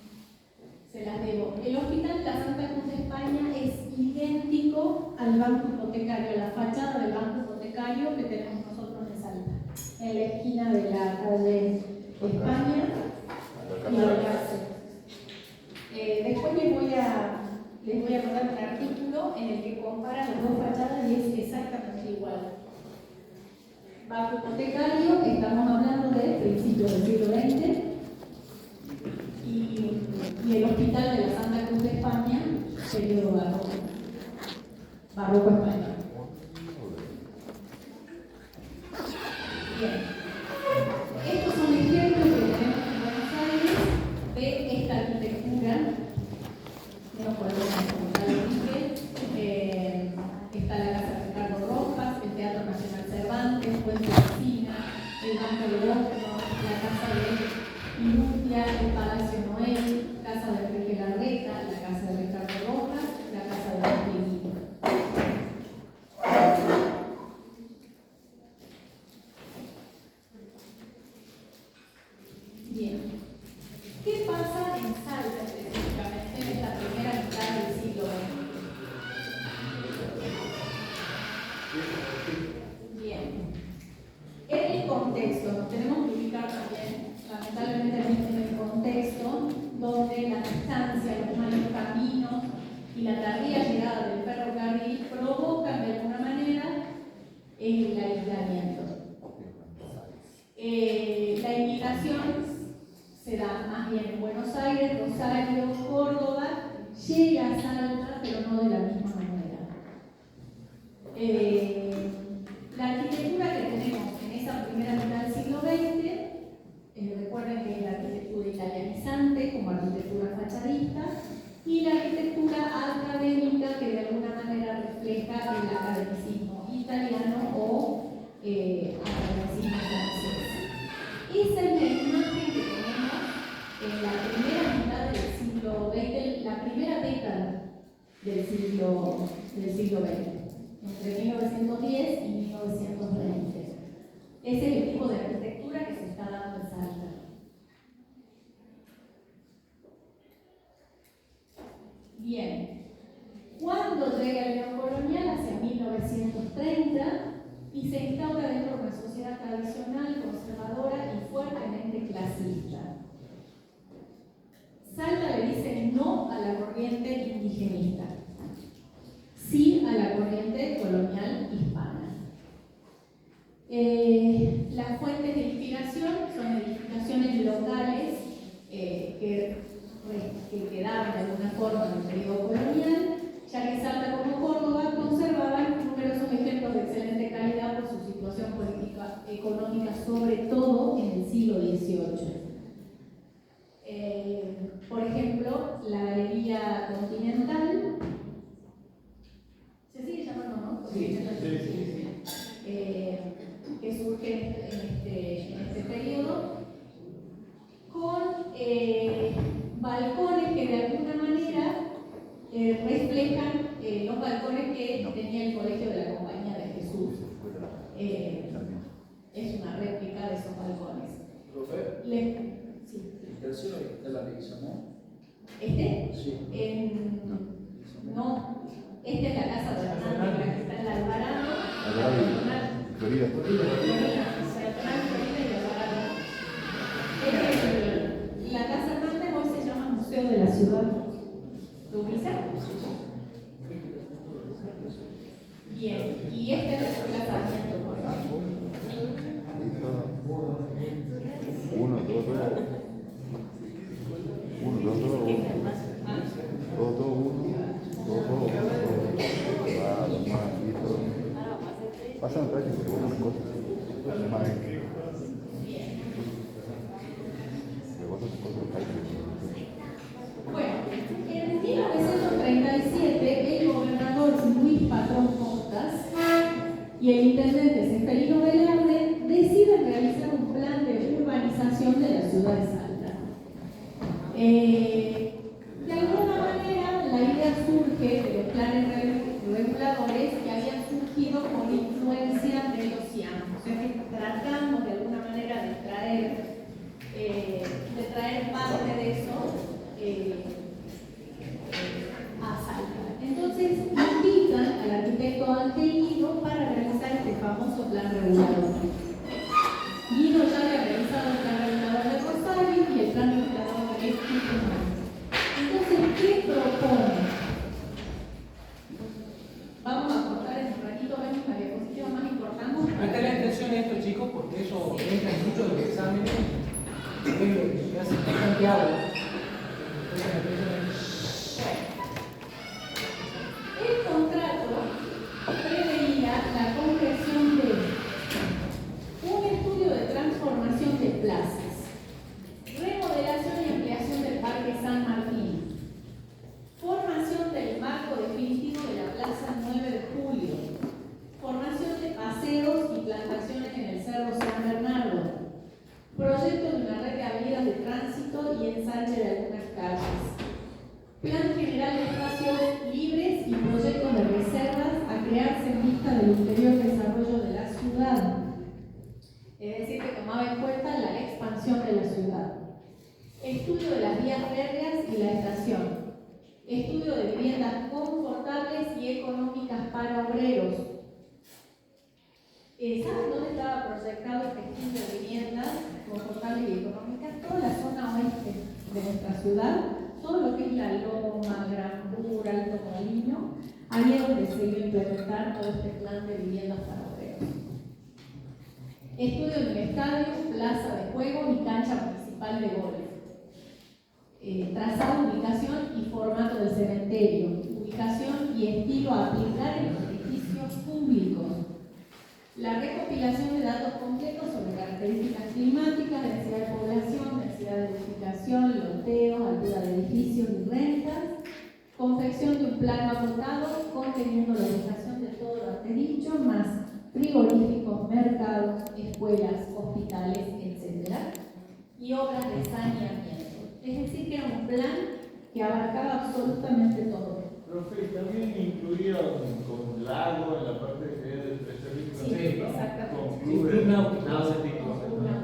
se las debo. El Hospital de la Santa Cruz de España es idéntico al banco hipotecario, a la fachada del banco hipotecario que tenemos nosotros en Salta, en la esquina de la calle España y la cárcel. Después les voy a mandar un artículo en el que compara las dos fachadas y es exactamente igual. Banco hipotecario, estamos hablando de principios del siglo XX, y el Hospital de la Santa Cruz de España, periodo barroco español. Bien. Estos son ejemplos que tenemos en Buenos Aires de esta arquitectura. No podemos encontrar el dije. Está la Casa de Ricardo Rojas, el Teatro Nacional Cervantes, Puente Vecina, el Banco de Hornos, la Casa de Industria, el Palacio Noel, Casa de Enrique Larreta, la Casa de Ricardo Rojas, la Casa de Montevideo. La arquitectura que tenemos en esa primera mitad del siglo XX, recuerden que es la arquitectura italianizante como arquitectura fachadista, y la arquitectura académica que de alguna manera refleja el academicismo italiano o academicismo francés. Esa es la imagen que tenemos en la primera mitad del siglo XX, la primera década del siglo XX, entre 1910 y 1920. Ese es el tipo de arquitectura que se está dando en Salta. Bien, cuando llega el neocolonial hacia 1930 y se instaura dentro de una sociedad tradicional, conservadora y fuertemente clasista. Salta le dice no a la corriente indigenista, sí a la corriente colonial hispana. Las fuentes de inspiración son edificaciones locales que quedaban de alguna forma en el periodo colonial, ya que Salta como Córdoba conservaban numerosos ejemplos de excelente calidad por su situación política económica, sobre todo en el siglo XVIII. Por ejemplo, la Galería Continental, ¿se sigue llamando, no? Sí. Que surge en este periodo, con balcones que de alguna manera reflejan los balcones que tenía el Colegio de la Compañía de Jesús. Es una réplica de esos balcones. Profe, Sí. el tercero está la risa, ¿no? ¿Este? Sí. No, esta es la casa de Hernández, la que está en la Alvarado. Florida. La casa Hernández hoy se llama Museo de la Ciudad. ¿Lo ubicas? Bien, y este es el desplazamiento. Uno, dos, pasan atrás y se ponen las cosas. Bueno, en 1937 el gobernador Luis Patrón Contas y el intendente Seferino Velarde deciden realizar un plan de urbanización de la ciudad de Salta. De alguna manera, la idea surge de los planes reguladores que habían surgido por influencia de los cianos. O sea que tratamos de alguna manera de traer parte de eso a Salta. Entonces, invitan al arquitecto Ángel Guido para realizar este famoso plan regulador. Guido ya había realizado el plan regulador de Rosario y el plan regulador de Tucumán. Entonces, ¿qué propone? Vamos a cortar en un ratito, vemos la diapositiva más importante. Prestarle atención a esto, chicos, porque eso entra en muchos de los exámenes. Es lo que hace bastante agua. El contrato preveía la concreción de un estudio de transformación de plazas, remodelación y ampliación del Parque San Martín, formación del marco definitivo de la Plaza 9 de Julio, formación de paseos y plantaciones en el Cerro San Bernardo, proyecto de una red de avenidas de tránsito y ensanche de algunas calles, plan general de espacios libres y proyectos de reservas a crearse en vista del ulterior desarrollo de la ciudad. Es decir, que tomaba en cuenta la expansión de la ciudad. Estudio de las vías férreas y la estación. Estudio de viviendas confortables y económicas para obreros. ¿Saben dónde estaba proyectado este estudio de viviendas confortables y económicas? Toda la zona oeste de nuestra ciudad, todo lo que es la Loma, Gran Bur, Alto Molino, ahí es donde se iba a implementar todo este plan de viviendas para obreros. Estudio de un estadio, plaza de juego y cancha municipal de golf. Trazado, ubicación y formato del cementerio, ubicación y estilo a aplicar en los edificios públicos La recopilación de datos completos sobre características climáticas, densidad de población, densidad de edificación, loteos, altura de edificios y rentas, confección de un plano acotado conteniendo la ubicación de todo lo anterior, más frigoríficos, mercados, escuelas, hospitales, etc. Y obras de saneamiento. Es decir, que era un plan que abarcaba absolutamente todo. Profe, también incluía con lago en la parte que era del especialista. Sí, exactamente. Con Club clubes náutico. náuticos.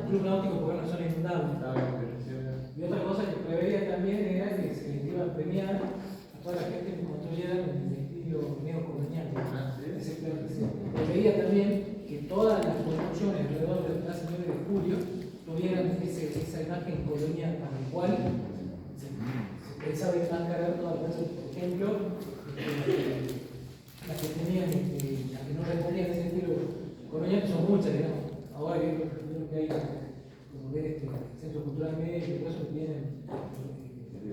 Club náutico porque no son inundables. Y otra cosa que preveía también era que se les iba a premiar a toda la gente que construyera en el estilo neocolonial. Ese plan que se preveía también que todas las construcciones alrededor de la Plaza 9 de Julio tuvieran esa imagen colonial, para el cual se pensaba que iban a cargar todas las plazas. Por ejemplo, las que tenían, las que no respondían a ese estilo colonial, son muchas, digamos. Ahora creo que hay, como ver, Centro Cultural Médico, todo eso que tienen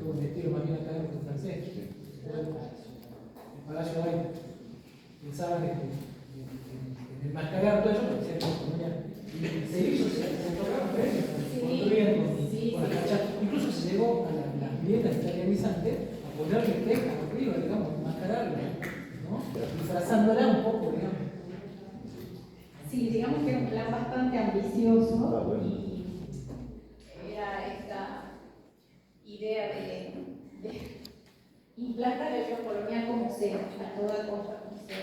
un estilo más bien académico francés. El Palacio de Aire. Pensaban en enmascarar todo eso, pero decían que colonial. Y se hizo, se tocaron premios, construían con las fachas. Incluso se llegó a las viviendas italianizantes a ponerle tejas arriba, digamos, enmascararla, ¿no? Disfrazándola un poco, digamos. Sí, digamos que era un plan bastante ambicioso bueno. y era esta idea de implantar el neocolonial como sea, a toda costa.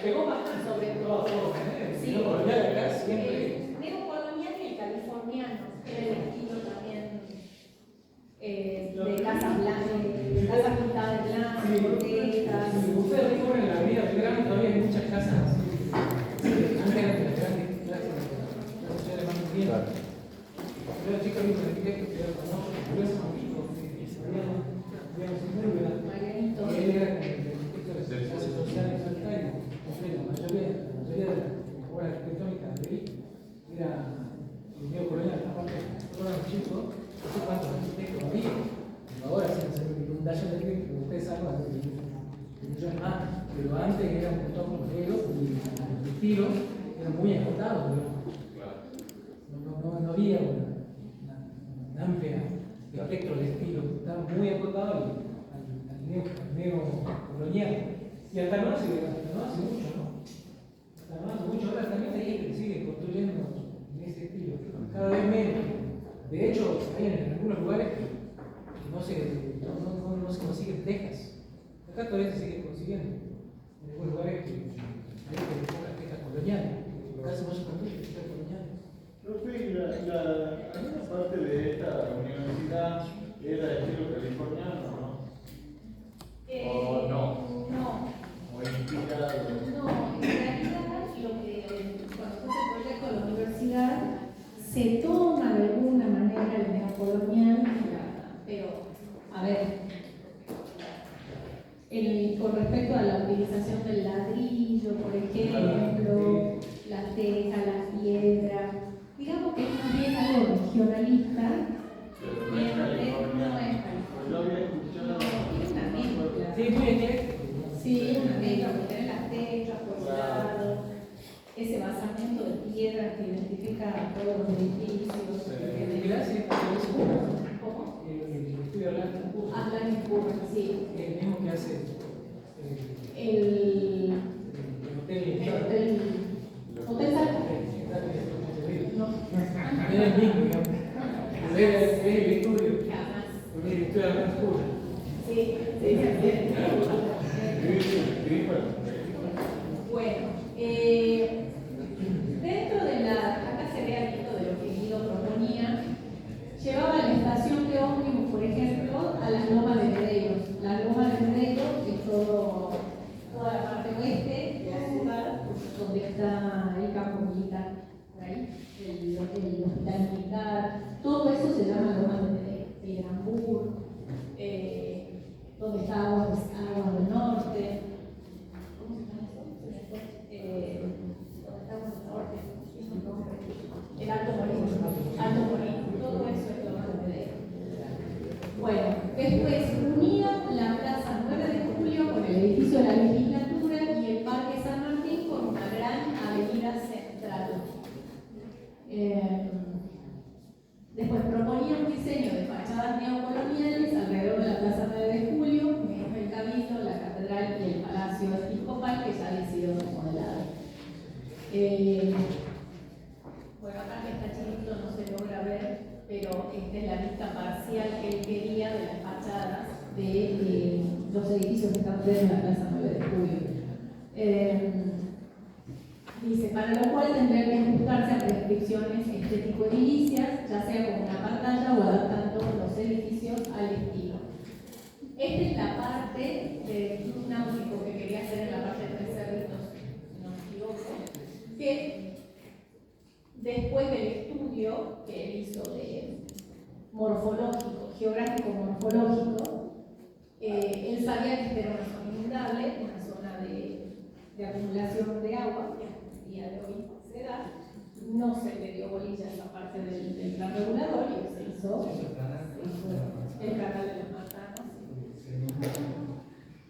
Pegó bastante, sobre de todo. todas formas, Sí, neocolonial acá siempre. el neocolonial y el californiano, era el estilo también de casas blancas, de casas pintadas de blanco, tejas. Si ustedes recorren la vida Belgrano, todavía hay muchas casas así. Antes eran de las grandes clases sociales más bien. Claro. Yo era chico, había un arquitecto que era famoso, pero es amigo, digamos, Sepúlveda. Marianito. Y él era como el arquitecto de las clases sociales acá, y la mayoría de las obras arquitectónicas de ahí era el neocolonial. Aparte, todos los chicos, no sé cuántos arquitectos había, pero ahora se hace una inundación de arquitectos, como ustedes saben, millones más, pero antes era un montón como negros y los estilos eran muy acotados, no había una amplia espectro de estilo, estaba muy acotado al neocolonial. Y hasta no hace mucho, ¿no? Hasta no hace mucho, ahora también hay gente que sigue construyendo en ese estilo, cada vez menos. De hecho, hay en algunos lugares que no se consiguen tejas. Acá todavía se sigue consiguiendo. En algunos lugares que hay pocas tejas coloniales. Casi no se construyen tejas coloniales. Profe, alguna parte de esta universidad era de estilo californiano, ¿no? ¿O no? No. ¿O inspirado? No, en realidad lo que cuando se hace el proyecto de la universidad se toma de alguna manera el neocolonial, pero a ver, con respecto a la utilización del ladrillo, por ejemplo, la teja, la piedra, digamos que es más bien algo regionalista. Pero no es californiano. Pues yo había escuchado. Es una mezcla. Sí, muy ecléctico. Sí, una mezcla, porque tenés las techas por un lado, ese basamento de piedra que identifica todos los edificios. Gracias, ¿Cómo? el estudio Atlanta Curso. Atlantic Curve, sí. El mismo que hace El Hotel Salto. No. Era el mismo, digamos. Era el estudio. Jamás. El estudio Atlanta Curso. Sí, sí, bueno, dentro de acá se ve algo de lo que Guido proponía, llevaba la estación de ómnibus, por ejemplo, a las lomas de Medeiros. La loma de Medeiros es toda la parte oeste de la ciudad, donde está el campo militar, por ahí, el hospital militar, todo eso se llama loma de Medeiros. El Gambur, donde está Aguas del Norte. ¿Cómo se llama eso? ¿Dónde está Aguas del Norte? El Alto Molino. Todo eso es lo más de Medeiros. Bueno, después unía la Plaza 9 de Julio con el edificio de la legislatura y el Parque San Martín con una gran avenida central. Bueno, acá que está chiquito no se logra ver, pero esta es la vista parcial que él quería de las fachadas de los edificios que están en la Plaza 9 de Julio. Dice, para lo cual tendrá que ajustarse a prescripciones estético-edilicias, ya sea con una pantalla o adaptando los edificios al estilo. Esta es la parte de un náutico que quería hacer en la parte de Tres Cerritos, si no me equivoco, que después del estudio que él hizo de morfológico, geográfico morfológico, él sabía que esta era una zona inundable, una zona de acumulación de agua, que a día de hoy se da. No se le dio bolilla a esa parte del plan regulador y se hizo el canal de los Manzanos.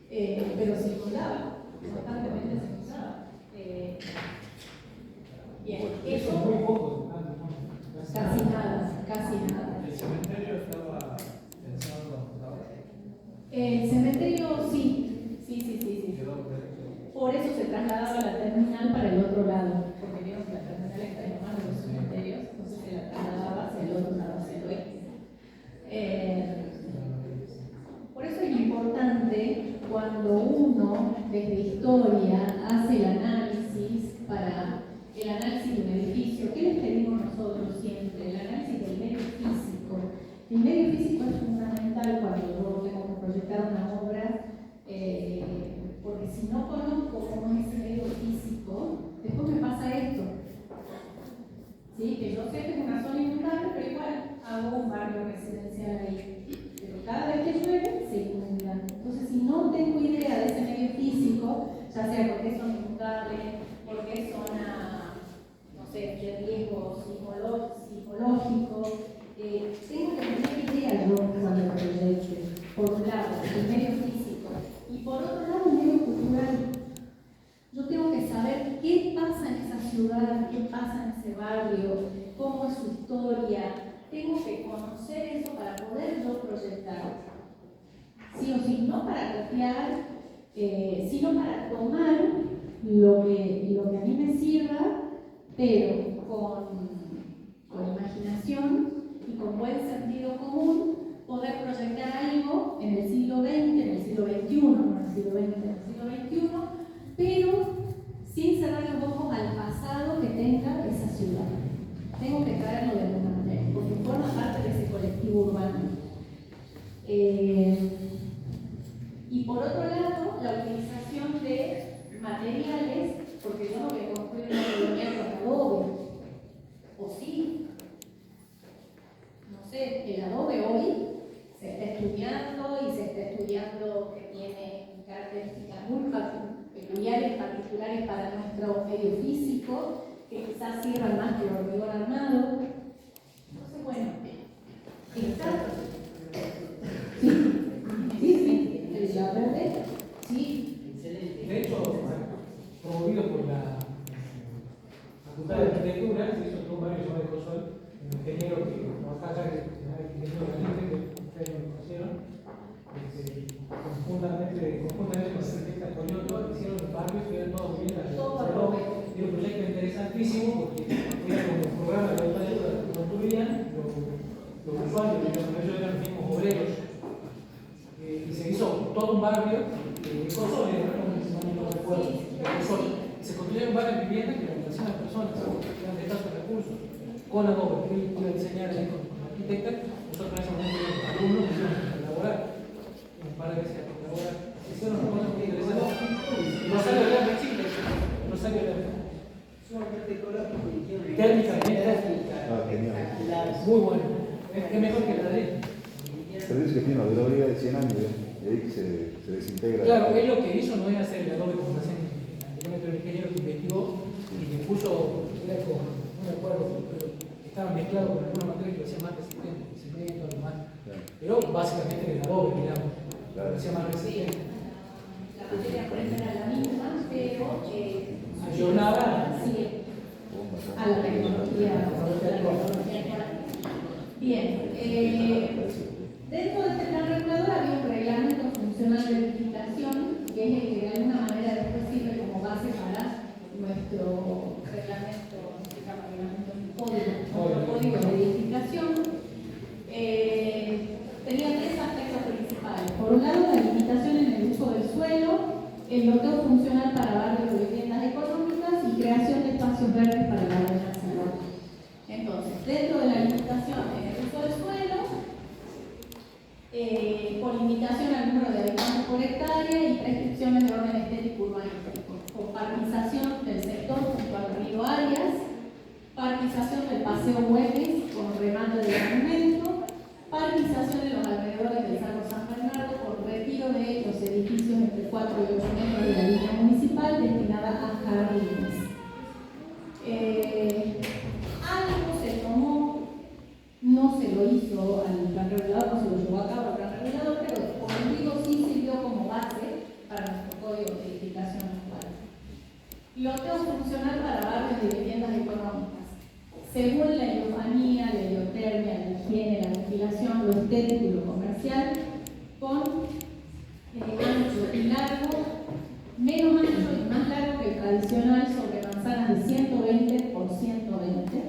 Pero se inundaba, constantemente se inundaba. Bien, eso muy poco. casi nada, casi nada. ¿El cementerio estaba pensado ahora? El cementerio sí. Por eso se trasladaba la terminal para el otro lado, porque vieron que la terminal está en manos de los cementerios, entonces se la trasladaba hacia el otro lado, hacia el oeste. Por eso es importante cuando uno desde historia hace el análisis para el análisis de un edificio. ¿Qué les pedimos nosotros siempre? El análisis del medio físico. El medio físico es fundamental cuando yo tengo que proyectar una obra, porque si no conozco cómo es ese medio físico, después me pasa esto. ¿Sí? Que yo sé que es una zona inundable, pero igual hago un barrio residencial ahí. Pero cada vez que llueve, se inunda. Entonces, si no tengo idea de ese medio físico, ya sea porque es zona inundable, porque es zona, no sé, de riesgo psicológico, tengo que tener idea yo cuando lo proyecte. Por un lado, el medio físico. Y por otro lado, el medio cultural. Yo tengo que saber qué pasa en esa ciudad, qué pasa en ese barrio, cómo es su historia. Tengo que conocer eso para poder yo proyectar. Sí o sí, no para copiar, sino para tomar lo que a mí me sirva, pero con imaginación y con buen sentido común, poder proyectar algo en el siglo XX, en el siglo XXI, no en el siglo XX, en el siglo XXI, pero sin cerrar los ojos al pasado que tenga esa ciudad. Tengo que traerlo de alguna manera, porque forma parte de ese colectivo urbano. Y por otro lado, la utilización de materiales, porque yo no voy a construir una colonia con adobe, o sí. No sé, el adobe hoy se está estudiando y se está estudiando que tiene características muy peculiares, particulares para nuestro medio físico, que quizás sirvan más que el hormigón armado. Entonces, bueno, está. Sí, el adobe, sí. De hecho, promovido por la Facultad de Arquitectura, se hizo todo un barrio llamado Ecosol, un ingeniero que trabaja acá, que es ingeniero caliente, que ustedes lo conocieron, conjuntamente con el arquitecta Coñoto, hicieron los barrios que eran todos bien arreglados. Era un proyecto interesantísimo porque era como un programa de autoayuda que construían los usuarios, ellos eran los mismos obreros, y se hizo todo un barrio de Ecosol, no recuerdo, se construyeron varias viviendas que reemplazaban a las personas, que eran de escasos recursos, con adobe, que él pudo enseñar ahí con arquitecta. Nosotros en ese momento éramos alumnos que íbamos a colaborar, un par de veces a colaborar. Se hicieron unas cosas muy interesantes. Y Rosario Lerner, Chile, Rosario Lerner. Técnicamente, muy bueno. Es mejor que la de él. Pero dice que tiene una durabilidad de 100 años, y ahí se desintegra. Claro, él lo que hizo no es hacer el adobe como hacen anteriormente, un ingeniero que investigó y le puso, era con, no me acuerdo, pero estaba mezclado con alguna materia que lo hacía más resistente, cemento, algo más. Pero básicamente el adobe, digamos, lo hacía más resistente. La materia por ejemplo era la misma, pero ayornaba a la tecnología. Bien, dentro de este plan regulador había un reglamento funcional de licitación, que es el que de alguna manera después sirve como base para nuestro reglamento, se llama reglamento, código de edificación, tenía tres aspectos principales. Por un lado, la limitación en el uso del suelo, el loteo funcional para barrios de viviendas económicas y creación de espacios verdes para la ciudad. Entonces, dentro de la limitación en el uso del suelo, por limitación al número de habitantes por hectárea y prescripciones de orden estético urbanístico, con parquización del sector junto al río Arias, parquización del paseo Güemes con remate de monumento, parquización en los alrededores del Cerro San Bernardo por retiro de los edificios entre 4 y 8 metros de la línea municipal destinada a jardines. Algo se tomó, no se lo hizo al plan regulador, no se lo llevó a cabo al plan regulador, pero como digo, sí sirvió como base para nuestro código de edificación actual. Loteo funcional para barrios de viviendas económicas. Según la heliofanía, la heliotermia, la higiene, la ventilación, lo estético y lo comercial, con ancho y largo, menos ancho y más largo que el tradicional sobre manzanas de 120 por 120,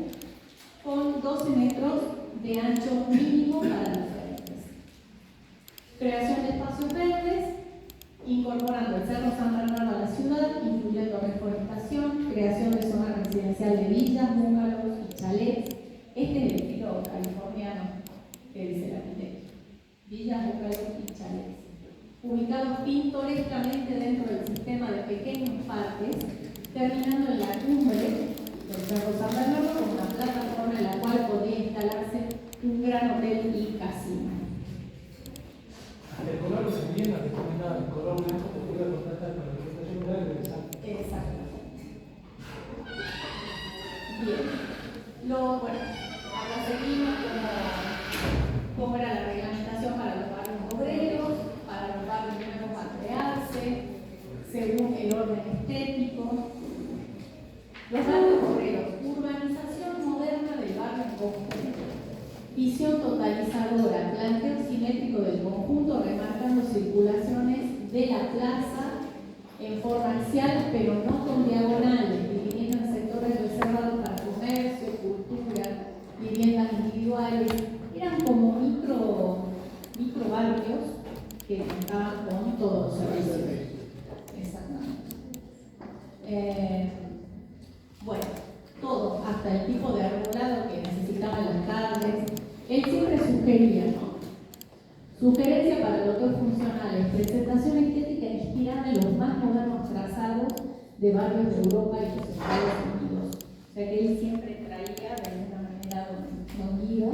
con 12 metros de ancho mínimo para diferentes. Creación de espacios verdes, incorporando el Cerro San Bernardo a la ciudad, incluyendo reforestación, creación de zona residencial de villas, bungalows y chalets. Este es el estilo californiano que dice el arquitecto. Villas, bungalows y chalets. Ubicados pintorescamente dentro del sistema de pequeños parques, terminando en la cumbre del Cerro San Bernardo con una plataforma en la cual podría instalarse un gran hotel y casino. El color de las viviendas recomendaba el color blanco que pueda contrastar con la vegetación verde del salto. Exactamente. Bien. Bueno, acá seguimos cómo era la reglamentación para los barrios obreros, para los barrios nuevos a crearse, según el orden estético. Los barrios obreros, urbanización moderna del barrio en conjunto. Visión totalizadora, planteo simétrico del conjunto, remarcando circulaciones de la plaza en forma axial, pero no con diagonales, dividiendo en sectores reservados para comercio, cultura, viviendas individuales. Eran como micro barrios que contaban con todos los servicios. Exactamente. Bueno, todo, hasta el tipo de arbolado que necesitaban las calles. Él siempre sugería, ¿no? Sugerencia para loteos funcionales, presentación estética inspirada en los más modernos trazados de barrios de Europa y los Estados Unidos. O sea que él siempre traía de alguna manera con guía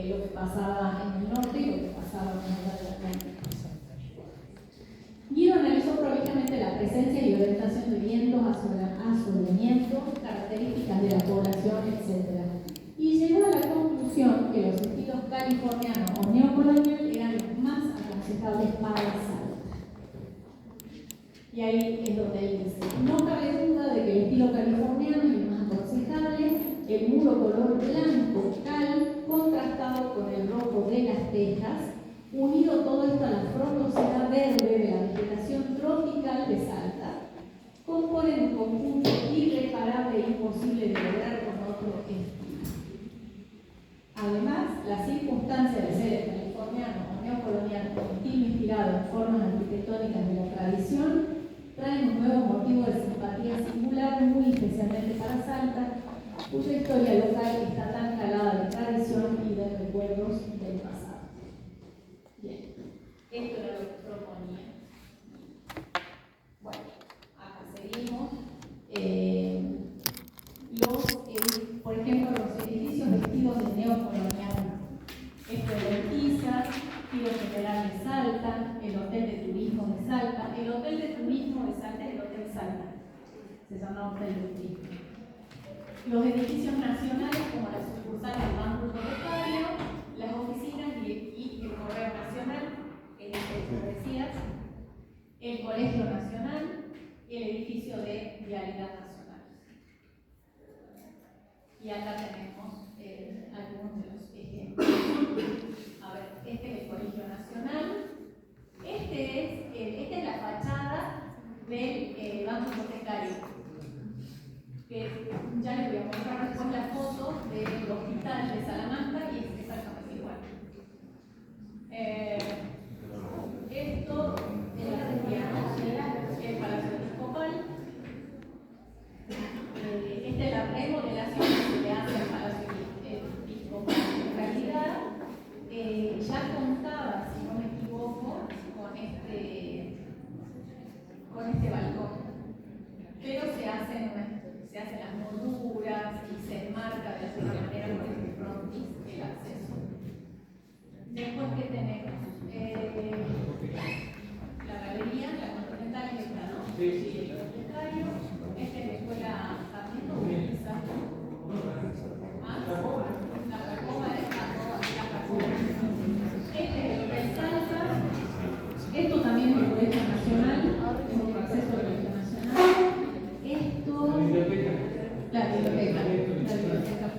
lo que pasaba en el norte y lo que pasaba en el norte de la Atlántica. Guido analizó prolijamente la presencia y orientación de vientos, asoleamientos, características de la población, etc. Y llegó a la conclusión que los estilos californiano o neocolonial eran los más aconsejables para el Salta. Y ahí es donde él dice, no cabe duda de que el estilo californiano es el más aconsejable, el muro color blanco cal, contrastado con el rojo de las tejas, unido todo esto a la frondosidad verde de la vegetación tropical de Salta, componen un conjunto irreparable e imposible de lograr con otro estilo. Además, la circunstancia de ser el californiano o neocolonial con estilo inspirado en formas arquitectónicas de la tradición trae un nuevo motivo de simpatía singular, muy especialmente para Salta, cuya historia local está tan calada de tradición y de recuerdos del pasado. Bien, esto era lo que proponía. Bueno, acá seguimos. Por ejemplo, los edificios vestidos de neocolonial. Esto es Urquiza, Tiro Federal de Salta, el Hotel de Turismo de Salta. El Hotel de Turismo de Salta es el Hotel Salta. Se llama Hotel de Turismo. Los edificios nacionales, como la sucursal del Banco Hipotecario, las oficinas y el Correo Nacional, el que decías, el Colegio Nacional y el edificio de Vialidad Nacional. Y acá tenemos algunos de los ejemplos. A ver, este es el Colegio Nacional. Esta es la fachada del Banco Hipotecario, que Esta es la remodelación que se le hace al Palacio Episcopal. En realidad, ya contaba, si no me equivoco, con este balcón. Pero se hacen las molduras y se enmarca de alguna manera por el frontis el acceso. Después que tenemos la galería, la continental y esta, ¿no? Sí, el bibliotecario. Esta es la escuela Sarmiento, quizás. ¿Más? La Jacoba de la Jacoba. Este es el Hotel Salsa. Esto también es el Colegio Nacional, es otro acceso al Colegio Nacional. Esto, la biblioteca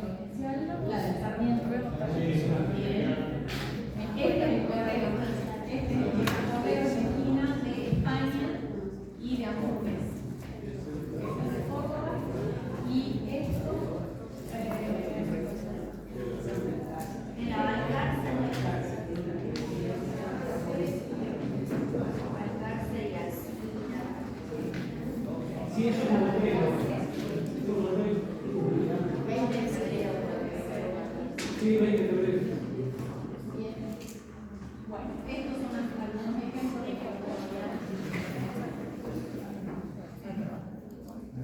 provincial, la de Sarmiento. Bien. Este es el correo de esquina de España y de Amores. Este es de Córdoba. Y esto, en la Balcarce. Sí, eso me lo creo. Sí, 20 de febrero. Bien. Bueno, estos son algunos ejemplos de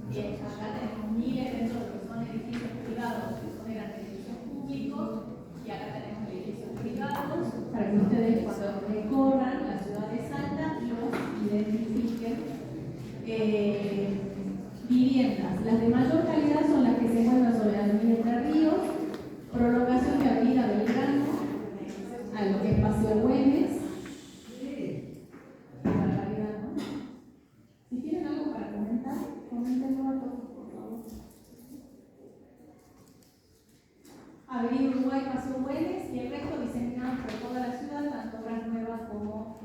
bien, acá tenemos miles dentro de lo que son edificios privados, que eran edificios públicos, y acá tenemos edificios privados, para que ustedes cuando recorran la ciudad de Salta los identifiquen. Viviendas, las de mayor calidad son las que se encuentran sobre la avenida Entre Ríos, prolongación de avenida Belgrano, a lo que es Paseo Güemes. Barbaridad, ¿no? Si tienen algo para comentar, coméntenlo a todos, por favor. Avenida Uruguay, Paseo Güemes y el resto diseminados por toda la ciudad, tanto obras nuevas como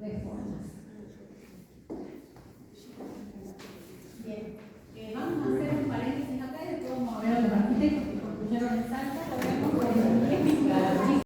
reformas.